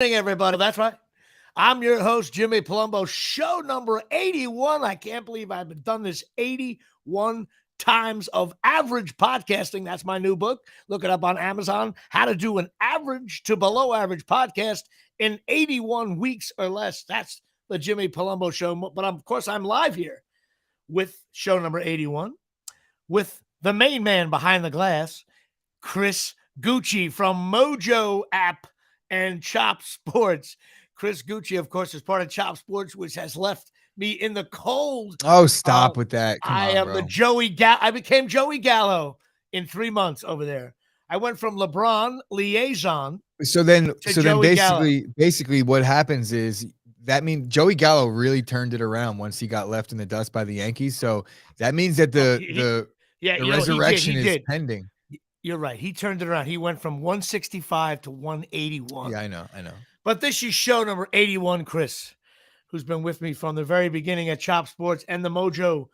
Morning, everybody. That's right. I'm your host, Jimmy Palumbo, show number 81. I can't believe I've done this 81 times of average podcasting. That's my new book. Look it up on Amazon. How to do an average to below average podcast in 81 weeks or less. That's the Jimmy Palumbo show. But of course, I'm live here with show number 81 with the main man behind the glass, Chris Gucci from Mojo app and Chop Sports. Chris Gucci, of course, is part of Chop Sports, which has left me in the cold. Oh, stop with that. Come I on, am the bro. I became Joey Gallo in 3 months over there. I went from LeBron liaison So then Joey Gallo. basically what happens is that means Joey Gallo really turned it around once he got left in the dust by the Yankees. So that means that the resurrection he is did. pending. You're right. He turned it around. He went from 165 to 181. Yeah, I know. But this is show number 81, Chris, who's been with me from the very beginning at Chop Sports and the Mojo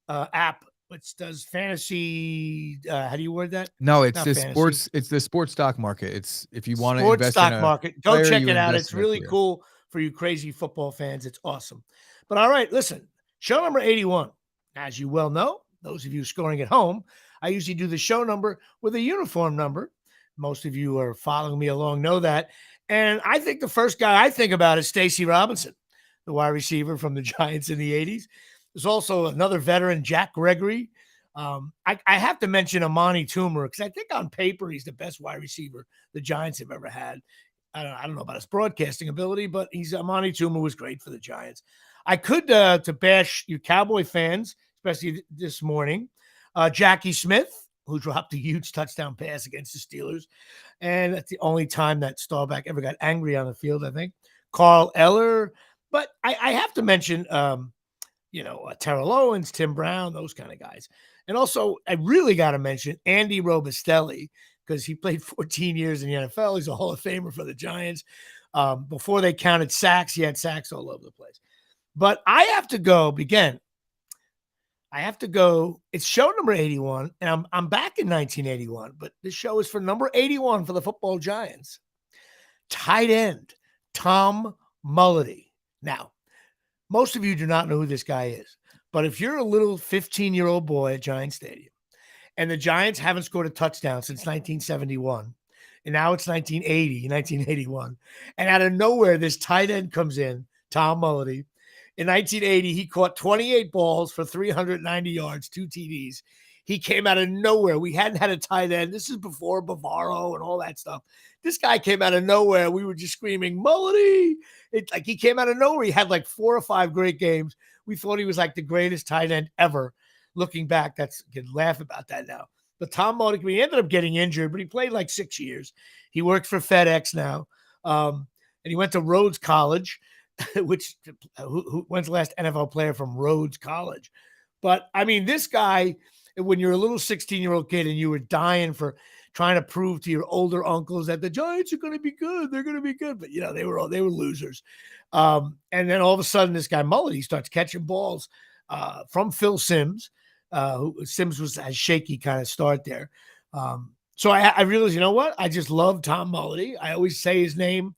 app, which does fantasy. How do you word that? No, it's Not the fantasy. sports. It's the sports stock market. It's if you want to Sports invest stock in a market. Go player, check you it out. invest It's in a really player. cool for you crazy football fans. It's awesome. But all right, listen, show number 81. As you well know, those of you scoring at home, I usually do the show number with a uniform number. Most of you are following me along know that. And I think the first guy I think about is Stacy Robinson, the wide receiver from the Giants in the 80s. There's also another veteran, Jack Gregory. I have to mention Amani Toomer because I think on paper he's the best wide receiver the Giants have ever had. I don't know about his broadcasting ability, but Amani Toomer was great for the Giants. I could to bash you Cowboy fans, especially this morning. Jackie Smith, who dropped a huge touchdown pass against the Steelers. And that's the only time that Staubach ever got angry on the field, I think. Carl Eller. But I have to mention, Terrell Owens, Tim Brown, those kind of guys. And also, I really got to mention Andy Robustelli because he played 14 years in the NFL. He's a Hall of Famer for the Giants. Before they counted sacks, he had sacks all over the place. But I have to go, again, it's show number 81, and I'm back in 1981, but this show is for number 81 for the football Giants. Tight end, Tom Mulledy. Now, most of you do not know who this guy is, but if you're a little 15-year-old boy at Giant Stadium, and the Giants haven't scored a touchdown since 1971, and now it's 1981, and out of nowhere, this tight end comes in, Tom Mulledy. In 1980, he caught 28 balls for 390 yards, 2 TDs. He came out of nowhere. We hadn't had a tight end. This is before Bavaro and all that stuff. This guy came out of nowhere. We were just screaming, Mulledy. He came out of nowhere. He had like 4 or 5 great games. We thought he was like the greatest tight end ever. Looking back, you can laugh about that now. But Tom Mulledy, he ended up getting injured, but he played like 6 years. He works for FedEx now. And he went to Rhodes College. When's the last NFL player from Rhodes College? But I mean, this guy, when you're a little 16-year-old kid and you were dying for trying to prove to your older uncles that the Giants are going to be good, they're going to be good, but they were losers. And then all of a sudden, this guy Mulledy starts catching balls from Phil Simms. Simms was a shaky kind of start there. So I realized, you know what? I just love Tom Mulledy. I always say his name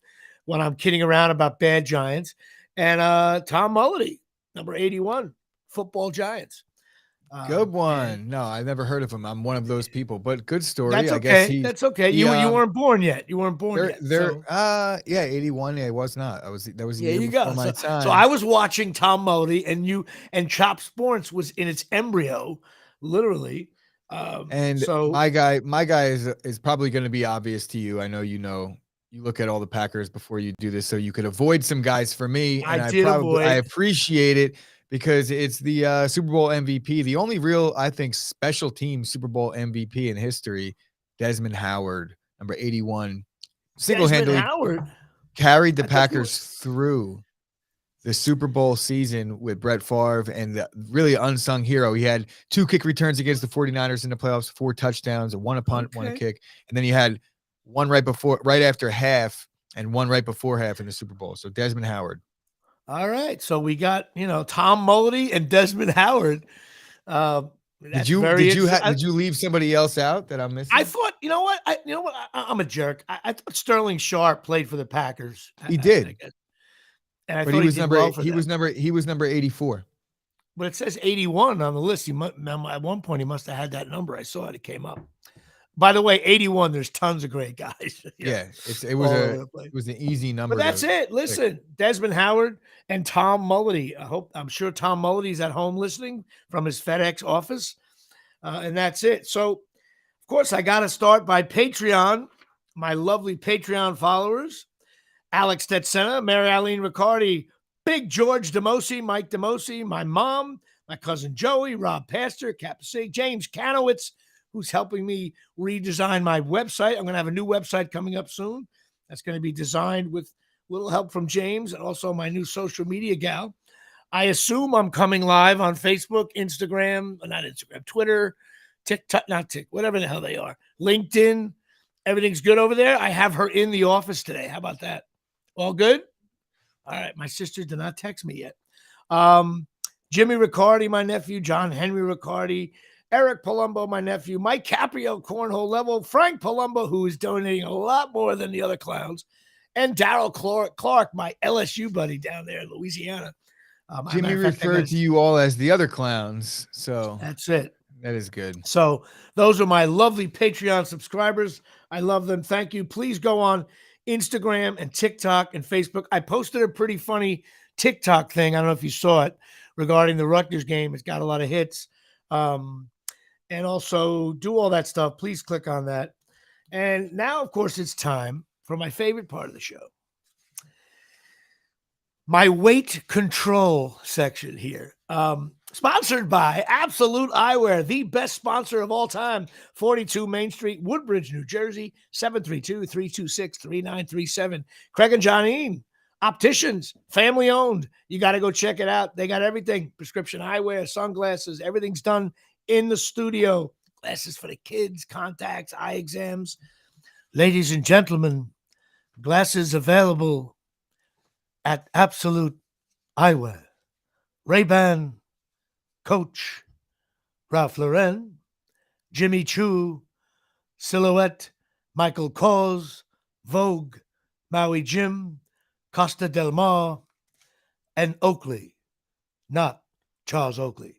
when I'm kidding around about bad Giants. And Tom Mulledy, number 81, football Giants. Good one. No, I've never heard of him. I'm one of those people, but good story. That's okay. I guess that's okay. You weren't born yet. You weren't born yet. Yeah, 81. Yeah, I was not. That was the year before my time. So I was watching Tom Mulledy, and Chop Sports was in its embryo, literally. My guy is probably going to be obvious to you. I know you know. You look at all the Packers before you do this, so you could avoid some guys for me. And I appreciate it because it's the Super Bowl MVP, the only real, I think, special team Super Bowl MVP in history, Desmond Howard, number 81, single-handedly carried the Packers through the Super Bowl season with Brett Favre and the really unsung hero. He had 2 kick returns against the 49ers in the playoffs, 4 touchdowns, 1 a punt, 1 a kick, and then he had one right after half and one right before half in the Super Bowl. So Desmond Howard. All right. So we got, Tom Mulledy and Desmond Howard. That's very interesting. Did you leave somebody else out that I'm missing? I thought, you know what? I'm a jerk. I thought Sterling Sharp played for the Packers. He did. I guess. And I but thought he did well for he them. was number 84. But it says 81 on the list. At one point he must have had that number. I saw it. It came up. By the way, 81. There's tons of great guys. Yeah, it was an easy number. But that's it. Listen, Desmond Howard and Tom Mullity. I'm sure Tom Mullity's at home listening from his FedEx office. And that's it. So, of course, I got to start by Patreon. My lovely Patreon followers: Alex Tetsena, Mary Eileen Riccardi, Big George Demosi, Mike Demosi, my mom, my cousin Joey, Rob Pastor, Capasig, James Kanowitz, who's helping me redesign my website. I'm going to have a new website coming up soon. That's going to be designed with a little help from James and also my new social media gal. I assume I'm coming live on Facebook, Instagram, not Instagram, Twitter, TikTok, not TikTok, whatever the hell they are, LinkedIn. Everything's good over there. I have her in the office today. How about that? All good? All right. My sister did not text me yet. Jimmy Riccardi, my nephew, John Henry Riccardi, Eric Palumbo, my nephew, Mike Caprio, Cornhole Level, Frank Palumbo, who is donating a lot more than the other clowns, and Daryl Clark, my LSU buddy down there in Louisiana. Jimmy referred to you all as the other clowns, so that's it. That is good. So those are my lovely Patreon subscribers. I love them. Thank you. Please go on Instagram and TikTok and Facebook. I posted a pretty funny TikTok thing. I don't know if you saw it regarding the Rutgers game. It's got a lot of hits. And also do all that stuff. Please click on that. And now, of course, it's time for my favorite part of the show. My weight control section here. Sponsored by Absolute Eyewear, the best sponsor of all time. 42 Main Street, Woodbridge, New Jersey, 732-326-3937. Craig and Johnine, opticians, family owned. You got to go check it out. They got everything. Prescription eyewear, sunglasses, everything's done in the studio. Glasses for the kids, contacts, eye exams. Ladies and gentlemen, glasses available at Absolute Eyewear. Ray-Ban, Coach, Ralph Lauren, Jimmy Choo, Silhouette, Michael Kors, Vogue, Maui Jim, Costa Del Mar, and Oakley, not Charles Oakley.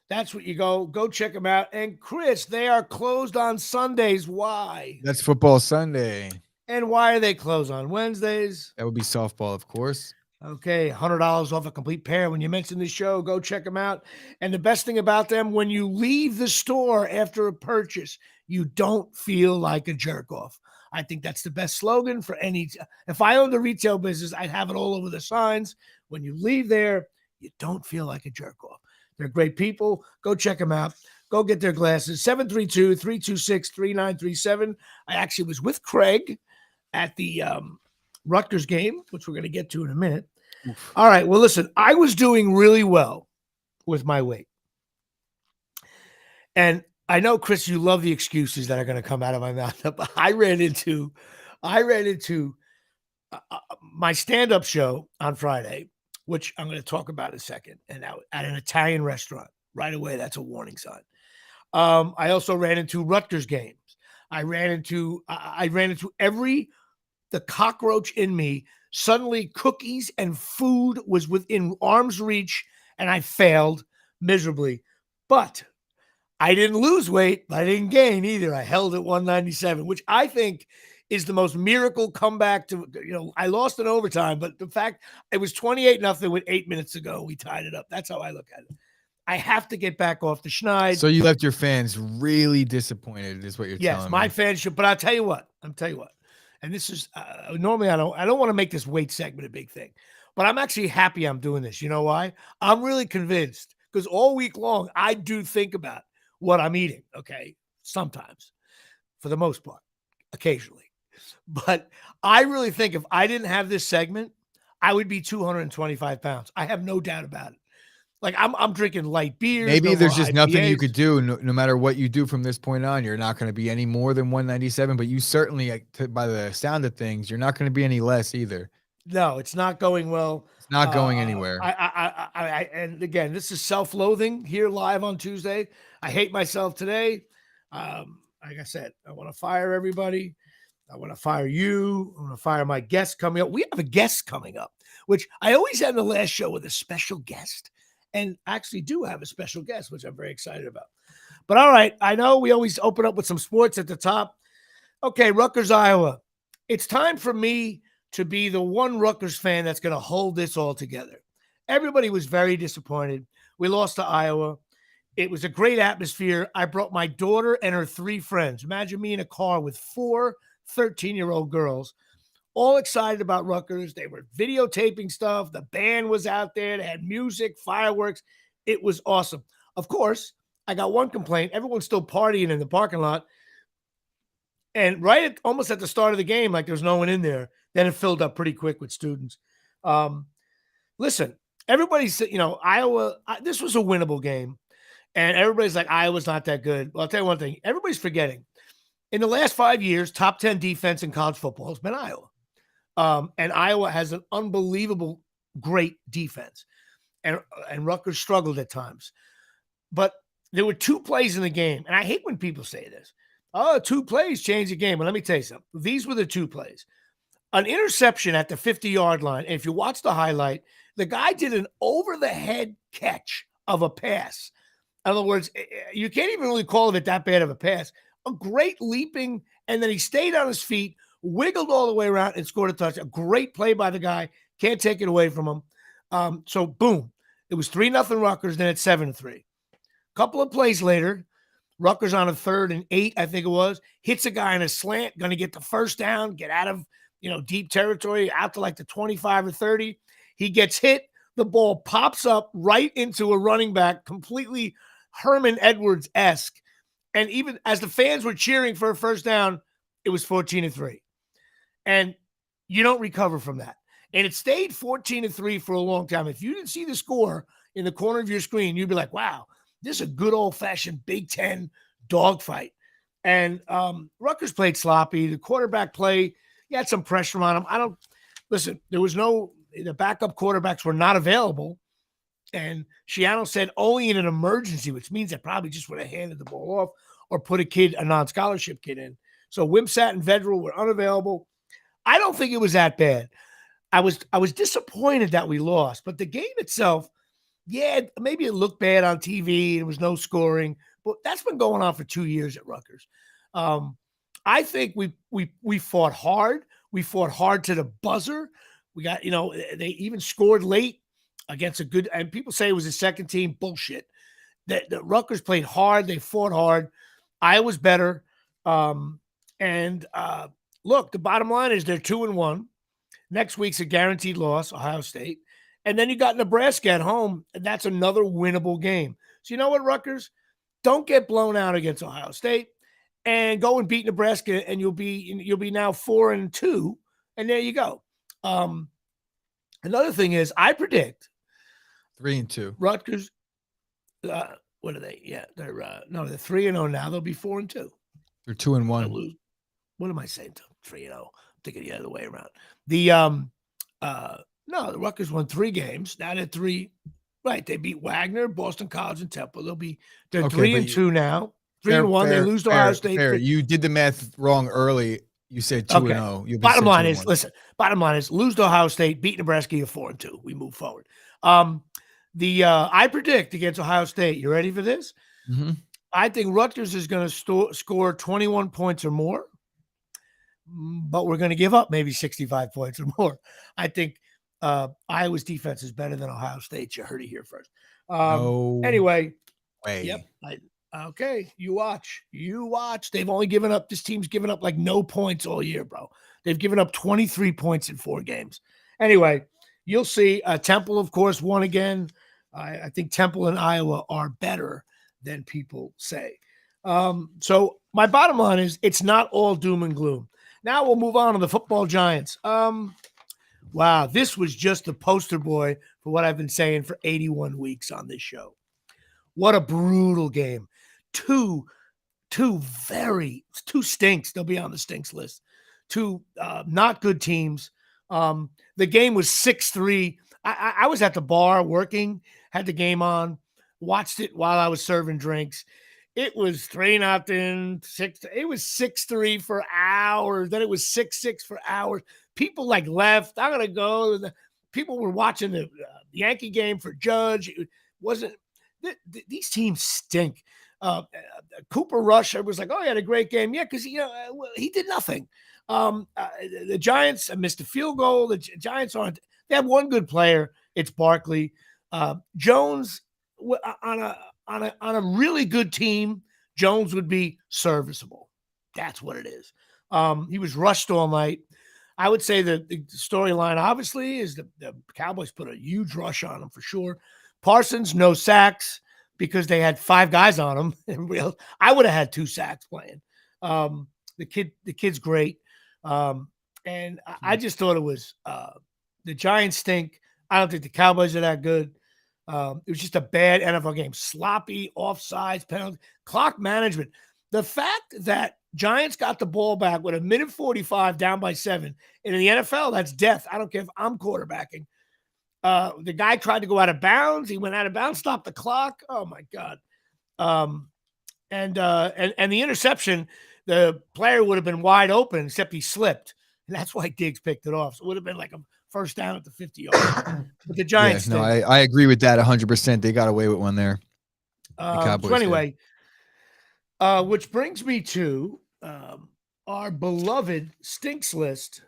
That's what you go check them out. And Chris, they are closed on Sundays. Why? That's Football Sunday. And why are they closed on Wednesdays? That would be softball, of course. Okay, $100 off a complete pair. When you mention the show, go check them out. And the best thing about them, when you leave the store after a purchase, you don't feel like a jerk off. I think that's the best slogan for any. If I owned a retail business, I'd have it all over the signs. When you leave there, you don't feel like a jerk off. They're great people. Go check them out. Go get their glasses. 732-326-3937. I actually was with Craig at the Rutgers game, which we're going to get to in a minute. Oof. All right. Well, listen, I was doing really well with my weight. And I know, Chris, you love the excuses that are going to come out of my mouth. But I ran into my stand-up show on Friday, which I'm going to talk about in a second, and at an Italian restaurant. Right away, that's a warning sign. I also ran into Rutgers games. I ran into the cockroach in me. Suddenly, cookies and food was within arm's reach, and I failed miserably. But I didn't lose weight, but I didn't gain either. I held at 197, which I think is the most miracle comeback to, I lost in overtime, but the fact it was 28-0 with 8 minutes to go. We tied it up. That's how I look at it. I have to get back off the schneid. So you left your fans really disappointed, is what you're telling me. Yes, my fans should, but I'll tell you what. And this is normally I don't want to make this weight segment a big thing, but I'm actually happy I'm doing this. You know why? I'm really convinced because all week long I do think about what I'm eating. Okay, sometimes, for the most part, occasionally, but I really think if I didn't have this segment, I would be 225 pounds. I have no doubt about it. Like I'm drinking light beers. Maybe there's just nothing you could do. No matter what you do from this point on, you're not going to be any more than 197. But you certainly, by the sound of things, you're not going to be any less either. No, it's not going well. It's not going anywhere. And again, this is self-loathing here live on Tuesday. I hate myself today. Like I said, I want to fire everybody. I want to fire you. I want to fire my guest coming up. We have a guest coming up, which I always end the last show with a special guest, and actually do have a special guest, which I'm very excited about. But all right, I know we always open up with some sports at the top. Okay, Rutgers, Iowa. It's time for me to be the one Rutgers fan that's going to hold this all together. Everybody was very disappointed. We lost to Iowa. It was a great atmosphere. I brought my daughter and her 3 friends. Imagine me in a car with 4 13-year-old girls, all excited about Rutgers. They were videotaping stuff. The band was out there. They had music, fireworks. It was awesome. Of course, I got one complaint. Everyone's still partying in the parking lot. And almost at the start of the game, like there's no one in there. Then it filled up pretty quick with students. Listen, everybody's, Iowa, this was a winnable game. And everybody's like, Iowa's not that good. Well, I'll tell you one thing. Everybody's forgetting. In the last 5 years, top 10 defense in college football has been Iowa. And Iowa has an unbelievable, great defense. And Rutgers struggled at times. But there were 2 plays in the game. And I hate when people say this. Oh, 2 plays change the game. Well, let me tell you something. These were the 2 plays. An interception at the 50-yard line. And if you watch the highlight, the guy did an over-the-head catch of a pass. In other words, you can't even really call it that bad of a pass. A great leaping, and then he stayed on his feet, wiggled all the way around, and scored a touchdown. A great play by the guy. Can't take it away from him. So, boom. It was 3-0 Rutgers, then it's 7-3. Couple of plays later, Rutgers on a 3rd and 8, I think it was, hits a guy in a slant, going to get the first down, get out of deep territory, out to like the 25 or 30. He gets hit. The ball pops up right into a running back, completely Herman Edwards-esque. And even as the fans were cheering for a first down, it was 14-3. And you don't recover from that. And it stayed 14-3 for a long time. If you didn't see the score in the corner of your screen, you'd be like, wow, this is a good old-fashioned Big Ten dogfight. And Rutgers played sloppy. The quarterback play, he had some pressure on him. Listen, the backup quarterbacks were not available. And Shiano said only in an emergency, which means they probably just would have handed the ball off or put a non-scholarship kid in. So Wimsatt and Vedral were unavailable. I don't think it was that bad. I was disappointed that we lost, but the game itself, yeah, maybe it looked bad on TV. There was no scoring, but that's been going on for 2 years at Rutgers. I think we fought hard. We fought hard to the buzzer. We got, they even scored late against a good, and people say it was a second team. Bullshit. The Rutgers played hard. They fought hard. Iowa's better. Look, the bottom line is they're 2-1. Next week's a guaranteed loss, Ohio State. And then you got Nebraska at home, and that's another winnable game. So you know what, Rutgers? Don't get blown out against Ohio State and go and beat Nebraska, and you'll be now 4-2, and there you go. Another thing is, I predict 3-2. Rutgers. What are they? Yeah, they're 3-0 now. They'll be 4-2. They're 2-1. What am I saying? 3-0. I'm thinking the other way around. The the Rutgers won 3 games. Now they're 3. Right, they beat Wagner, Boston College, and Temple. They're 3-2 now. 3-1. They lose to Ohio State. Fair. You did the math wrong early. You said 2-0. Okay. Bottom line is lose to Ohio State, beat Nebraska, you're 4-2. We move forward. I predict against Ohio State. You ready for this? Mm-hmm. I think Rutgers is going to score 21 points or more, but we're going to give up maybe 65 points or more. I think Iowa's defense is better than Ohio State. You heard it here first. Anyway. Way. Yep. Okay, you watch. This team's given up like no points all year, bro. They've given up 23 points in 4 games. Anyway, you'll see. Temple, of course, won again. I think Temple and Iowa are better than people say. So my bottom line is it's not all doom and gloom. Now we'll move on to the football giants. Wow, this was just the poster boy for what I've been saying for 81 weeks on this show. What a brutal game. Two stinks. They'll be on the stinks list. 2 not good teams. The game was 6-3. I was at the bar working, had the game on, watched it while I was serving drinks. It was 3-0, 6. It was 6-3 for hours. Then it was 6-6 for hours. People like left. I'm gonna go. People were watching the Yankee game for Judge. It wasn't. These teams stink. Cooper Rush, I was like, oh, he had a great game. Yeah, because he did nothing. The Giants missed a field goal. The Giants aren't. They have one good player. It's Barkley. Jones on a really good team, Jones would be serviceable. That's what it is. He was rushed all night. I would say that the storyline, obviously, is the Cowboys put a huge rush on him for sure. Parsons, no sacks because they had 5 guys on him. I would have had 2 sacks playing. The kid's great. And I just thought it was the Giants stink. I don't think the Cowboys are that good. It was just a bad NFL game. Sloppy, offsides, penalty, clock management. The fact that Giants got the ball back with 1:45 down by 7. And in the NFL, that's death. I don't care if I'm quarterbacking. The guy tried to go out of bounds. He went out of bounds, stopped the clock. Oh, my God. And the interception, the player would have been wide open, except he slipped. And that's why Diggs picked it off. So it would have been like a first down at the 50-yard. But the Giants. Yeah, no, I agree with that 100%. They got away with one there. So anyway, which brings me to our beloved Stinks list.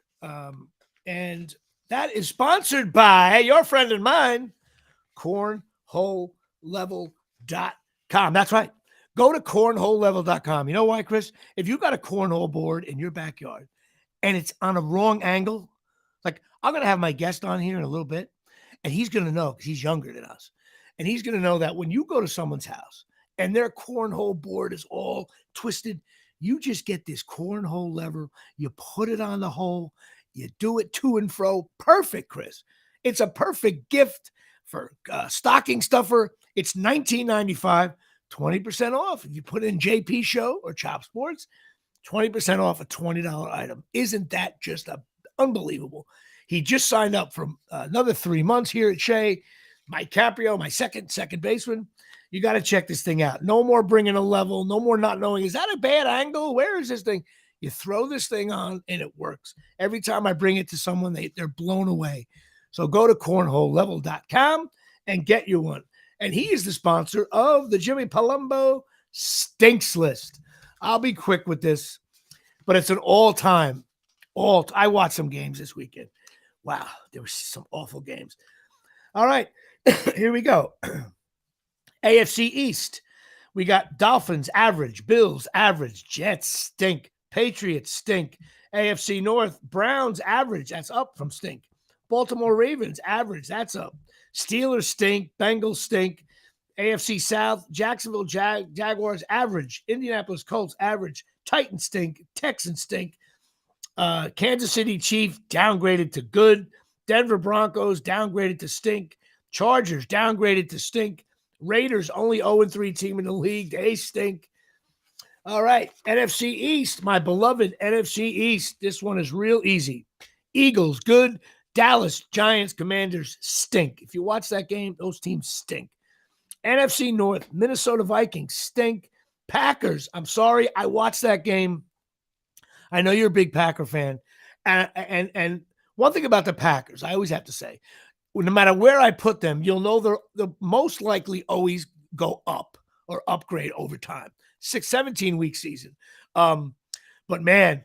And that is sponsored by your friend and mine, cornholelevel.com. That's right. Go to cornholelevel.com. You know why, Chris? If you got a cornhole board in your backyard and it's on a wrong angle, like I'm going to have my guest on here in a little bit, and he's going to know because he's younger than us. And he's going to know that when you go to someone's house and their cornhole board is all twisted, you just get this cornhole lever, you put it on the hole, you do it to and fro. Perfect, Chris. It's a perfect gift for stocking stuffer. It's $19.95, 20% off. If you put in JP Show or Chop Sports, 20% off a $20 item. Isn't that just unbelievable? He just signed up for another 3 months here at Shea. Mike Caprio, my second baseman. You got to check this thing out. No more bringing a level. No more not knowing, is that a bad angle? Where is this thing? You throw this thing on and it works. Every time I bring it to someone, they're blown away. So go to cornholelevel.com and get you one. And he is the sponsor of the Jimmy Palumbo Stinks List. I'll be quick with this, but it's an all-time. I watched some games this weekend. Wow, there were some awful games. All right, here we go. AFC East. We got Dolphins average, Bills average, Jets stink, Patriots stink. AFC North, Browns average, that's up from stink. Baltimore Ravens average, that's up. Steelers stink, Bengals stink. AFC South, Jacksonville Jaguars average, Indianapolis Colts average, Titans stink, Texans stink. Kansas City Chiefs downgraded to good. Denver Broncos downgraded to stink. Chargers downgraded to stink. Raiders only 0-3 team in the league. They stink. All right, NFC East, my beloved NFC East. This one is real easy. Eagles, good. Dallas, Giants, Commanders, stink. If you watch that game, those teams stink. NFC North, Minnesota Vikings, stink. Packers, I'm sorry, I watched that game. I know you're a big Packer fan. And one thing about the Packers, I always have to say, no matter where I put them, you'll know they'll most likely always go up or upgrade over time. 17-week season. But man,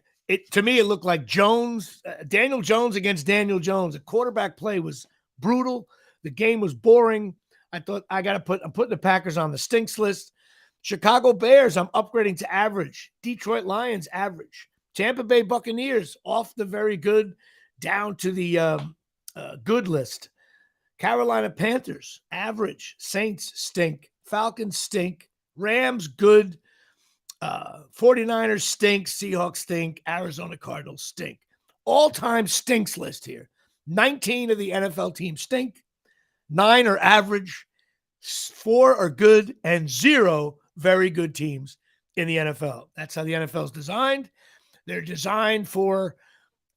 to me, it looked like Daniel Jones against Daniel Jones. The quarterback play was brutal. The game was boring. I thought I'm putting the Packers on the stinks list. Chicago Bears, I'm upgrading to average. Detroit Lions, average. Tampa Bay Buccaneers, off the very good down to the good list. Carolina Panthers, average. Saints, stink. Falcons, stink. Rams, good. 49ers, stink. Seahawks, stink. Arizona Cardinals, stink. All-time stinks list here. 19 of the NFL teams stink. 9 are average. 4 are good. And 0 very good teams in the NFL. That's how the NFL is designed. They're designed for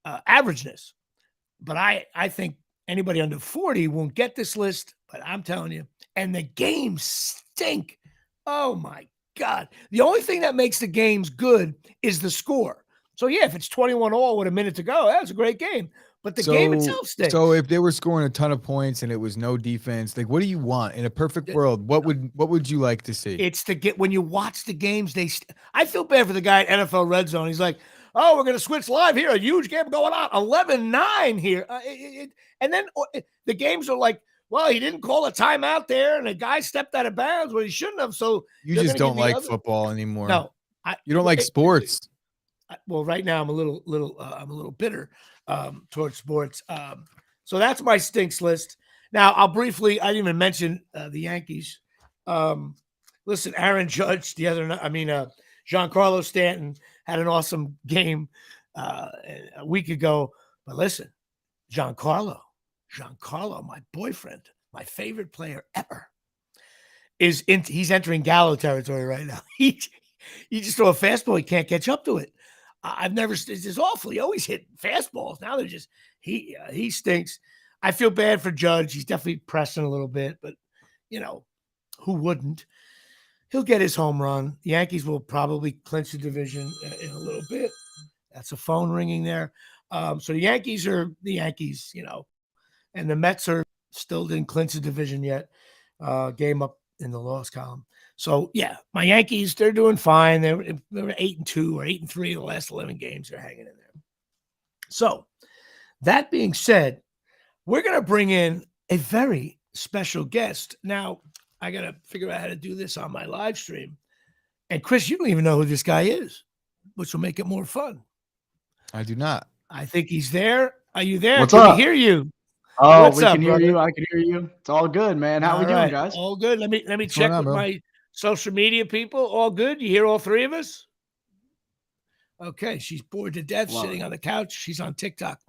averageness. But I think anybody under 40 won't get this list, but I'm telling you. And the games stink. Oh, my God. The only thing that makes the games good is the score. So, yeah, if it's 21-all with a minute to go, that's a great game. But the game itself stinks. So if they were scoring a ton of points and it was no defense, like what do you want in a perfect world? What would you like to see? It's to get when you watch the games. I feel bad for the guy at NFL Red Zone. He's like, "Oh, we're going to switch live here. A huge game going on. 11-9 here." And then the games are like, "Well, he didn't call a timeout there, and the guy stepped out of bounds where he shouldn't have." So you just don't like football anymore. No, you don't like sports. Well, right now I'm a little bitter towards sports. So that's my stinks list. Now I didn't even mention the Yankees. Listen, Aaron Judge the other night. Giancarlo Stanton had an awesome game a week ago. But listen, Giancarlo, my boyfriend, my favorite player ever, he's entering Gallo territory right now. He just throw a fastball, he can't catch up to it. It's just awful. He always hit fastballs. Now they're just he stinks. I feel bad for Judge. He's definitely pressing a little bit, but who wouldn't? He'll get his home run. The Yankees will probably clinch the division in a little bit. That's a phone ringing there. So the Yankees are the Yankees, and the Mets still didn't clinch the division yet. Game up in the loss column. So yeah, my Yankees, they're doing fine. They were 8-2 or 8-3 the last 11 games. They're hanging in there. So that being said, we're going to bring in a very special guest. Now, I got to figure out how to do this on my live stream. And Chris, you don't even know who this guy is, which will make it more fun. I do not. I think he's there. Are you there? What's Can up? we hear you? Oh, we can hear you. I can hear you. It's all good, man. How we doing, guys? All good. Let me check with my social media people. All good. You hear all three of us? Okay. She's bored to death sitting on the couch. She's on TikTok.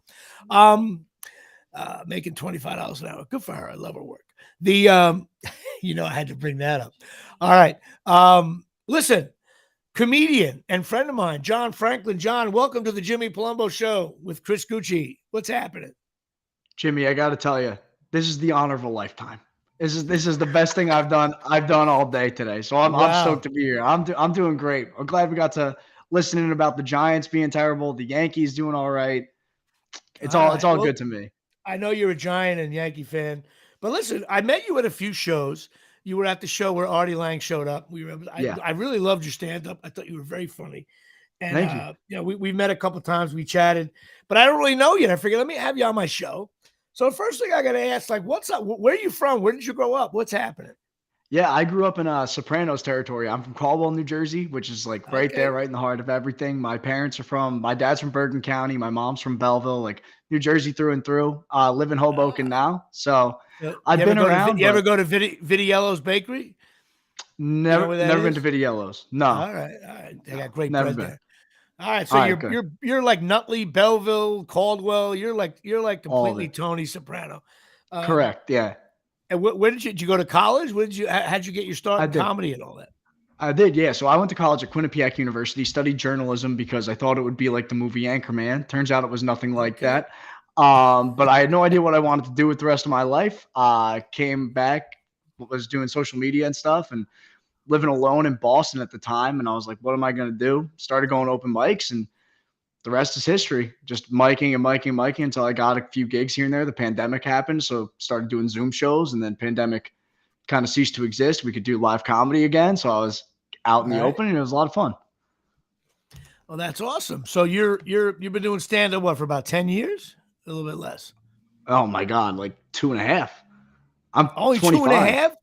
Making $25 an hour. Good for her. I love her work. I had to bring that up. All right. Listen, comedian and friend of mine, John Franklin. John, welcome to the Jimmy Palumbo Show with Chris Gucci. What's happening? Jimmy, I got to tell you, this is the honor of a lifetime. This is the best thing I've done all day today. So I'm stoked to be here. I'm doing great. I'm glad we got to listen in about the Giants being terrible, the Yankees doing all right. It's all good to me. I know you're a Giant and Yankee fan, but listen, I met you at a few shows. You were at the show where Artie Lang showed up. I really loved your stand-up. I thought you were very funny. And thank you. We met a couple of times. We chatted, but I don't really know you. I figured let me have you on my show. So the first thing I got to ask, like, what's up? Where are you from? Where did you grow up? What's happening? Yeah, I grew up in Sopranos territory. I'm from Caldwell, New Jersey, which is like right there, right in the heart of everything. My dad's from Bergen County. My mom's from Belleville, like New Jersey through and through. Live in Hoboken now. So I've been around. You ever go to Vitiello's Bakery? Never been to Vitiello's. No. All right. They got great bread there. All right, so you're like Nutley, Belleville, Caldwell. You're like completely Tony Soprano. Correct. Yeah. And where did you go to college? How'd you get your start in comedy and all that? I did, yeah. So I went to college at Quinnipiac University, studied journalism because I thought it would be like the movie Anchorman. Turns out it was nothing like that. But I had no idea what I wanted to do with the rest of my life. Came back, was doing social media and stuff, and living alone in Boston at the time. And I was like, what am I going to do? Started going to open mics, and the rest is history. Just miking until I got a few gigs here and there. The pandemic happened, so started doing Zoom shows, and then pandemic kind of ceased to exist. We could do live comedy again, so I was out in the open, and it was a lot of fun. Well, that's awesome. So you've been doing stand-up for about 10 years? A little bit less. Oh my God, like 2.5. I'm only 25. 2.5?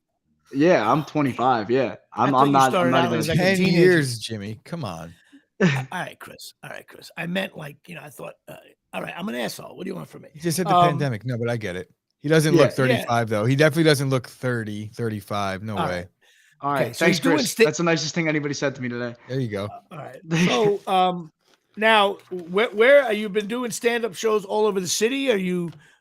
Yeah, I'm 25. Yeah, I'm not even 10 years, Jimmy. Come on. All right, Chris. I meant I thought, all right, I'm an asshole. What do you want from me? You just said the pandemic. No, but I get it. He doesn't look 35, though. He definitely doesn't look 30, 35. No way. All right. Okay, thanks, Chris. That's the nicest thing anybody said to me today. There you go. All right. So, now, where are you been doing stand-up shows all over the city?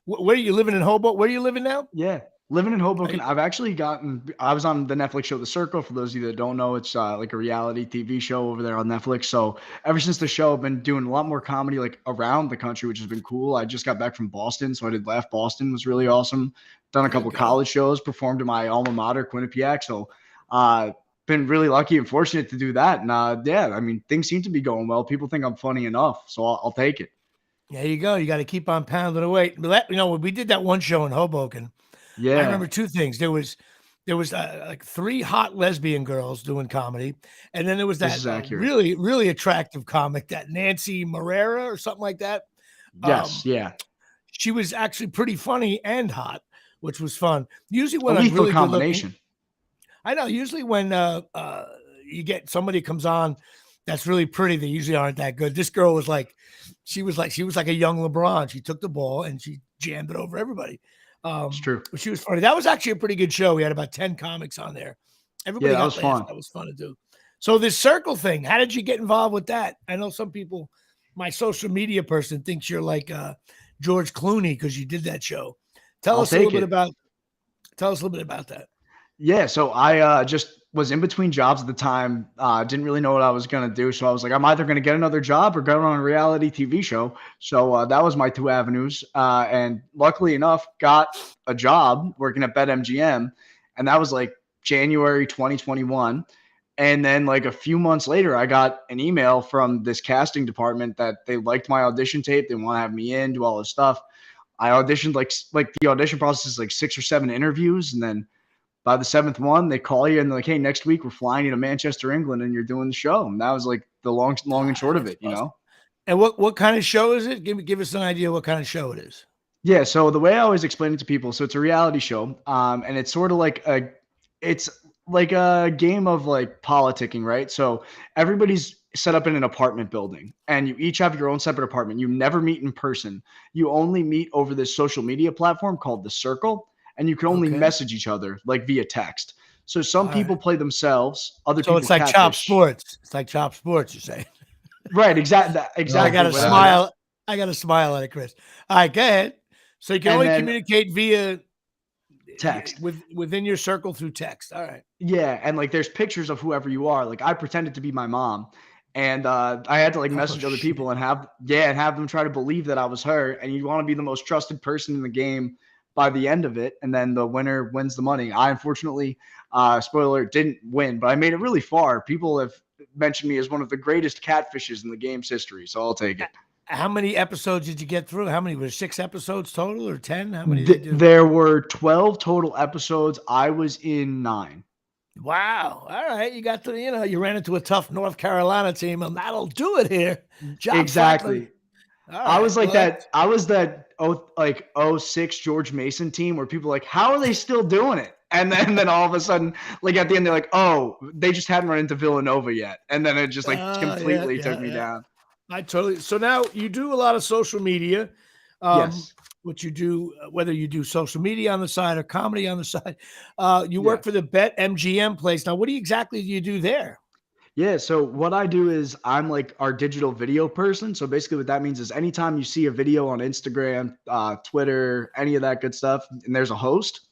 Where are you living in Hoboken? Where are you living now? Yeah. Living in Hoboken, I was on the Netflix show The Circle. For those of you that don't know, it's like a reality TV show over there on Netflix. So ever since the show, I've been doing a lot more comedy like around the country, which has been cool. I just got back from Boston, so I did Laugh Boston, was really awesome. Done a couple college shows, performed in my alma mater, Quinnipiac. So been really lucky and fortunate to do that. And yeah, I mean, things seem to be going well. People think I'm funny enough, so I'll take it. There you go. You got to keep on pounding away. When we did that one show in Hoboken, Yeah, I remember two things. There was like 3 hot lesbian girls doing comedy, and then there was that really, really attractive comic, that Nancy Marrera or something like that. Yes, yeah. She was actually pretty funny and hot, which was fun. Usually when a lethal I'm really combination. Good looking, I know. Usually when you get somebody comes on that's really pretty, they usually aren't that good. This girl was like, she was like a young LeBron. She took the ball and she jammed it over everybody. It's true. But she was funny. That was actually a pretty good show. We had about 10 comics on there. Everybody got fun. That was fun to do. So this circle thing, how did you get involved with that? I know some people, my social media person thinks you're like George Clooney because you did that show. Tell us a little bit about that. Yeah, so I just was in between jobs at the time. Didn't really know what I was gonna do, so I was like, I'm either gonna get another job or go on a reality TV show. So that was my 2 avenues, and luckily enough, got a job working at BetMGM, and that was like January 2021. And then like a few months later, I got an email from this casting department that they liked my audition tape. They want to have me in, do all this stuff. I auditioned like the audition process is like 6 or 7 interviews, and then by the 7th one, they call you and they're like, hey, next week we're flying you to Manchester, England, and you're doing the show. And that was like the long and short of it, you know? And what kind of show is it? Give us an idea what kind of show it is. Yeah. So the way I always explain it to people, so it's a reality show. And it's sort of like it's like a game of like politicking, right? So everybody's set up in an apartment building and you each have your own separate apartment. You never meet in person. You only meet over this social media platform called The Circle. And you can only message each other like via text. So some people play themselves, other people. So it's like Chop Sports. It's like Chop Sports, you're saying. Right. Exactly. I got to smile. I got to smile at it, Chris. All right, go ahead. So you can only communicate via text within your circle through text. All right. Yeah. And like there's pictures of whoever you are. Like I pretended to be my mom. And I had to like message other people and have them try to believe that I was her. And you want to be the most trusted person in the game by the end of it, and then the winner wins the money. I unfortunately, spoiler alert, didn't win, but I made it really far. People have mentioned me as one of the greatest catfishes in the game's history, so I'll take it. How many episodes did you get through? How many? Were 6 episodes total or 10? How many did you do? There were 12 total episodes. I was in 9. Wow. All right. You got to, you ran into a tough North Carolina team, and that'll do it here. Exactly. Right, I was like that. I was that 06 George Mason team where people are like, how are they still doing it? And then all of a sudden, like at the end, they're like, oh, they just hadn't run into Villanova yet. And then it just like completely took me down. So now you do a lot of social media. Yes. What you do, whether you do social media on the side or comedy on the side, you work for the BetMGM place. Now, what exactly do you do there? Yeah, so what I do is I'm like our digital video person. So basically what that means is anytime you see a video on Instagram, Twitter, any of that good stuff, and there's a host,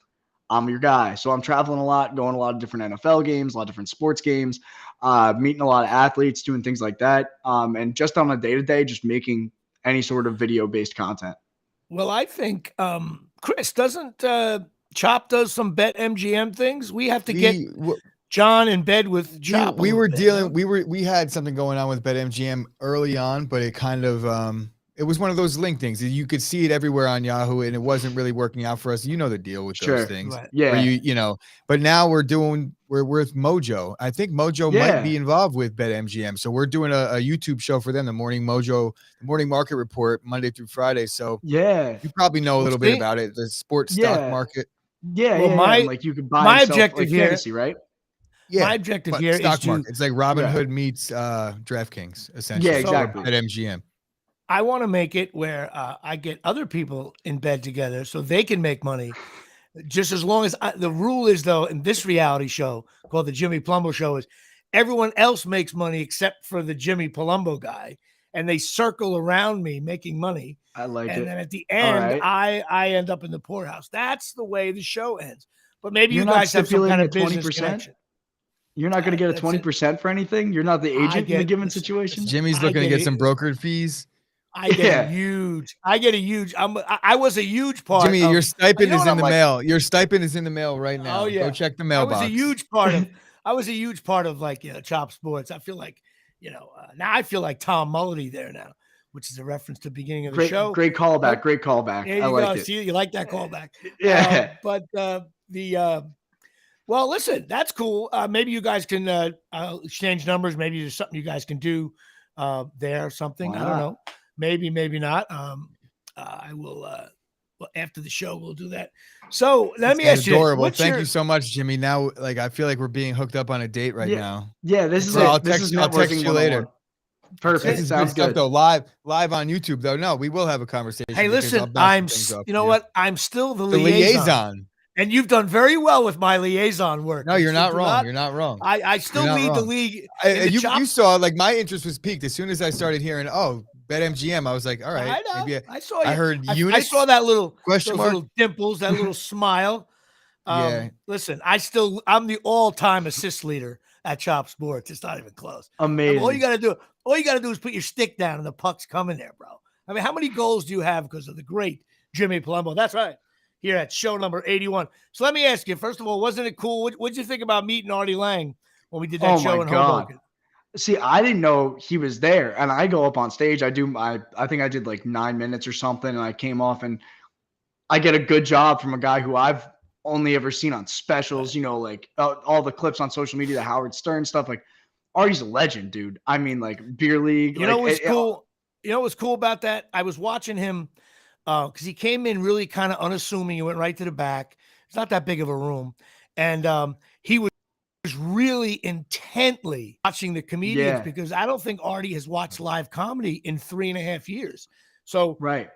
I'm your guy. So I'm traveling a lot, going to a lot of different NFL games, a lot of different sports games, meeting a lot of athletes, doing things like that. And just on a day-to-day, just making any sort of video-based content. Well, I think, Chris, doesn't Chop does some BetMGM things? We have to get John in bed with Chop. We had something going on with BetMGM early on, but it kind of it was one of those link things. You could see it everywhere on Yahoo, and it wasn't really working out for us. You know the deal with those things. Right. Yeah. Where but now we're with Mojo. I think Mojo might be involved with BetMGM. So we're doing a YouTube show for them, the Morning Mojo, the Morning Market Report, Monday through Friday. So you probably know a little bit about it, the sports stock market. Like you could buy my objective here, fantasy, right? Yeah, my objective here stock market. It's like Robinhood meets DraftKings, essentially. Yeah, exactly. At MGM. I want to make it where I get other people in bed together so they can make money. Just as long as the rule is, though, in this reality show called the Jimmy Palumbo Show, is everyone else makes money except for the Jimmy Palumbo guy, and they circle around me making money. I like it. And then at the end, I end up in the poorhouse. That's the way the show ends. But maybe you guys have some kind of business connection. You're not going to get a 20% for anything? You're not the agent in a given situation? Jimmy's looking to get some brokered fees. I get a huge. I was a huge part. Jimmy, your stipend is in the mail. Your stipend is in the mail right now. Oh yeah, go check the mailbox. I was a huge part I was a huge part of like, Chop Sports. I feel like, now I feel like Tom Mulledy there now, which is a reference to the beginning of the show. Great callback. But, great callback. there I you liked go. it. See, you like that callback. Yeah. Well, listen, that's cool. Maybe you guys can exchange numbers. Maybe there's something you guys can do there or something. I don't know. Maybe not. I will. Well, after the show, we'll do that. So let me ask you. Adorable. Thank you so much, Jimmy. Now, like, I feel like we're being hooked up on a date right now. Yeah, this is I'll it. text you later. Perfect. Sounds good. Though. Live on YouTube though. No, we will have a conversation. Hey, listen, you know what? I'm still the liaison. And you've done very well with my liaison work. No, you're not wrong. You're not wrong. I still lead the league. You saw, like, my interest was peaked as soon as I started hearing, BetMGM. I was like, all right. I know. Maybe I saw you. I heard units. I saw that little little dimples, that little smile. Listen, I'm the all-time assist leader at Chop Sports. It's not even close. Amazing. All you got to do is put your stick down and the puck's coming there, bro. I mean, how many goals do you have because of the great Jimmy Palumbo? That's right. Here at show number 81. So let me ask you, first of all, wasn't it cool? What'd you think about meeting Artie Lang when we did that show in Hoboken? See, I didn't know he was there. And I go up on stage. I think I did like 9 minutes or something. And I came off and I get a good job from a guy who I've only ever seen on specials, like all the clips on social media, the Howard Stern stuff. Like, Artie's a legend, dude. I mean, like, beer league. You know what's cool? You know what's cool about that? I was watching him because he came in really kind of unassuming. He went right to the back. It's not that big of a room. And he was really intently watching the comedians because I don't think Artie has watched live comedy in 3.5 years. So right.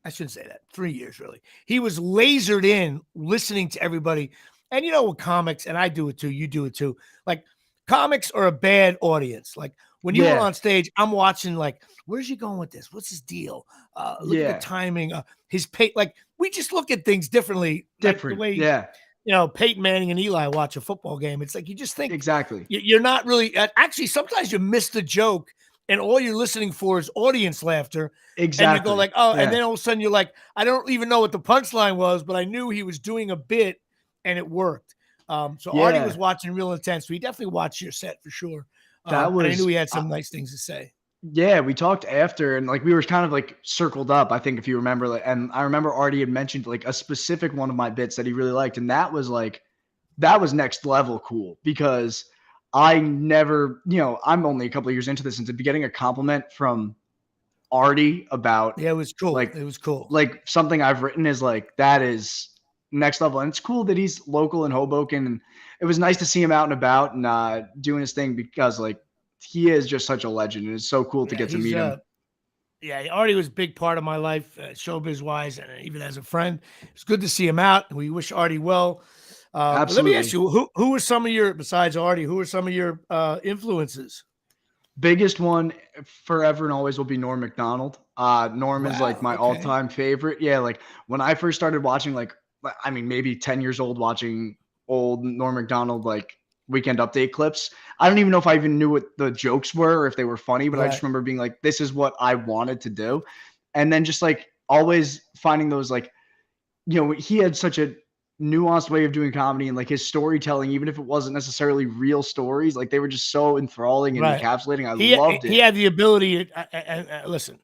I shouldn't say that. 3 years, really. He was lasered in listening to everybody. And with comics, and I do it too, you do it too. Like, comics are a bad audience. Like, when you were on stage, I'm watching, like, where's he going with this? What's his deal? Look at the timing. His pay. Like, we just look at things differently. Different. Like the way, Peyton Manning and Eli watch a football game. It's like you just think. Exactly. You're not really. Actually, sometimes you miss the joke. And all you're listening for is audience laughter. Exactly. And you go like, and then all of a sudden you're like, I don't even know what the punchline was, but I knew he was doing a bit and it worked. So Artie was watching real intense. So he definitely watched your set for sure. I knew he had some nice things to say. Yeah, we talked after and like we were kind of like circled up, I think, if you remember. And I remember Artie had mentioned like a specific one of my bits that he really liked. And that was next level cool because I never, I'm only a couple of years into this, and to be getting a compliment from Artie about it was cool. It was cool. Like, something I've written is like, that is next level. And it's cool that he's local in Hoboken, and it was nice to see him out and about and doing his thing because like he is just such a legend, and it's so cool to get to meet him. Yeah, Artie was a big part of my life, showbiz wise, and even as a friend. It's good to see him out. We wish Artie well. Let me ask you, who are some of your, besides Artie, who are some of your influences? Biggest one forever and always will be Norm Macdonald. Norm is like my all-time favorite. Yeah, like when I first started watching, maybe 10 years old, watching old Norm Macdonald, like Weekend Update clips. I don't even know if I even knew what the jokes were or if they were funny, but I just remember being like, this is what I wanted to do. And then just like always finding those, like, he had such a nuanced way of doing comedy, and like his storytelling, even if it wasn't necessarily real stories, like they were just so enthralling and encapsulating. I loved it. He had the ability listen,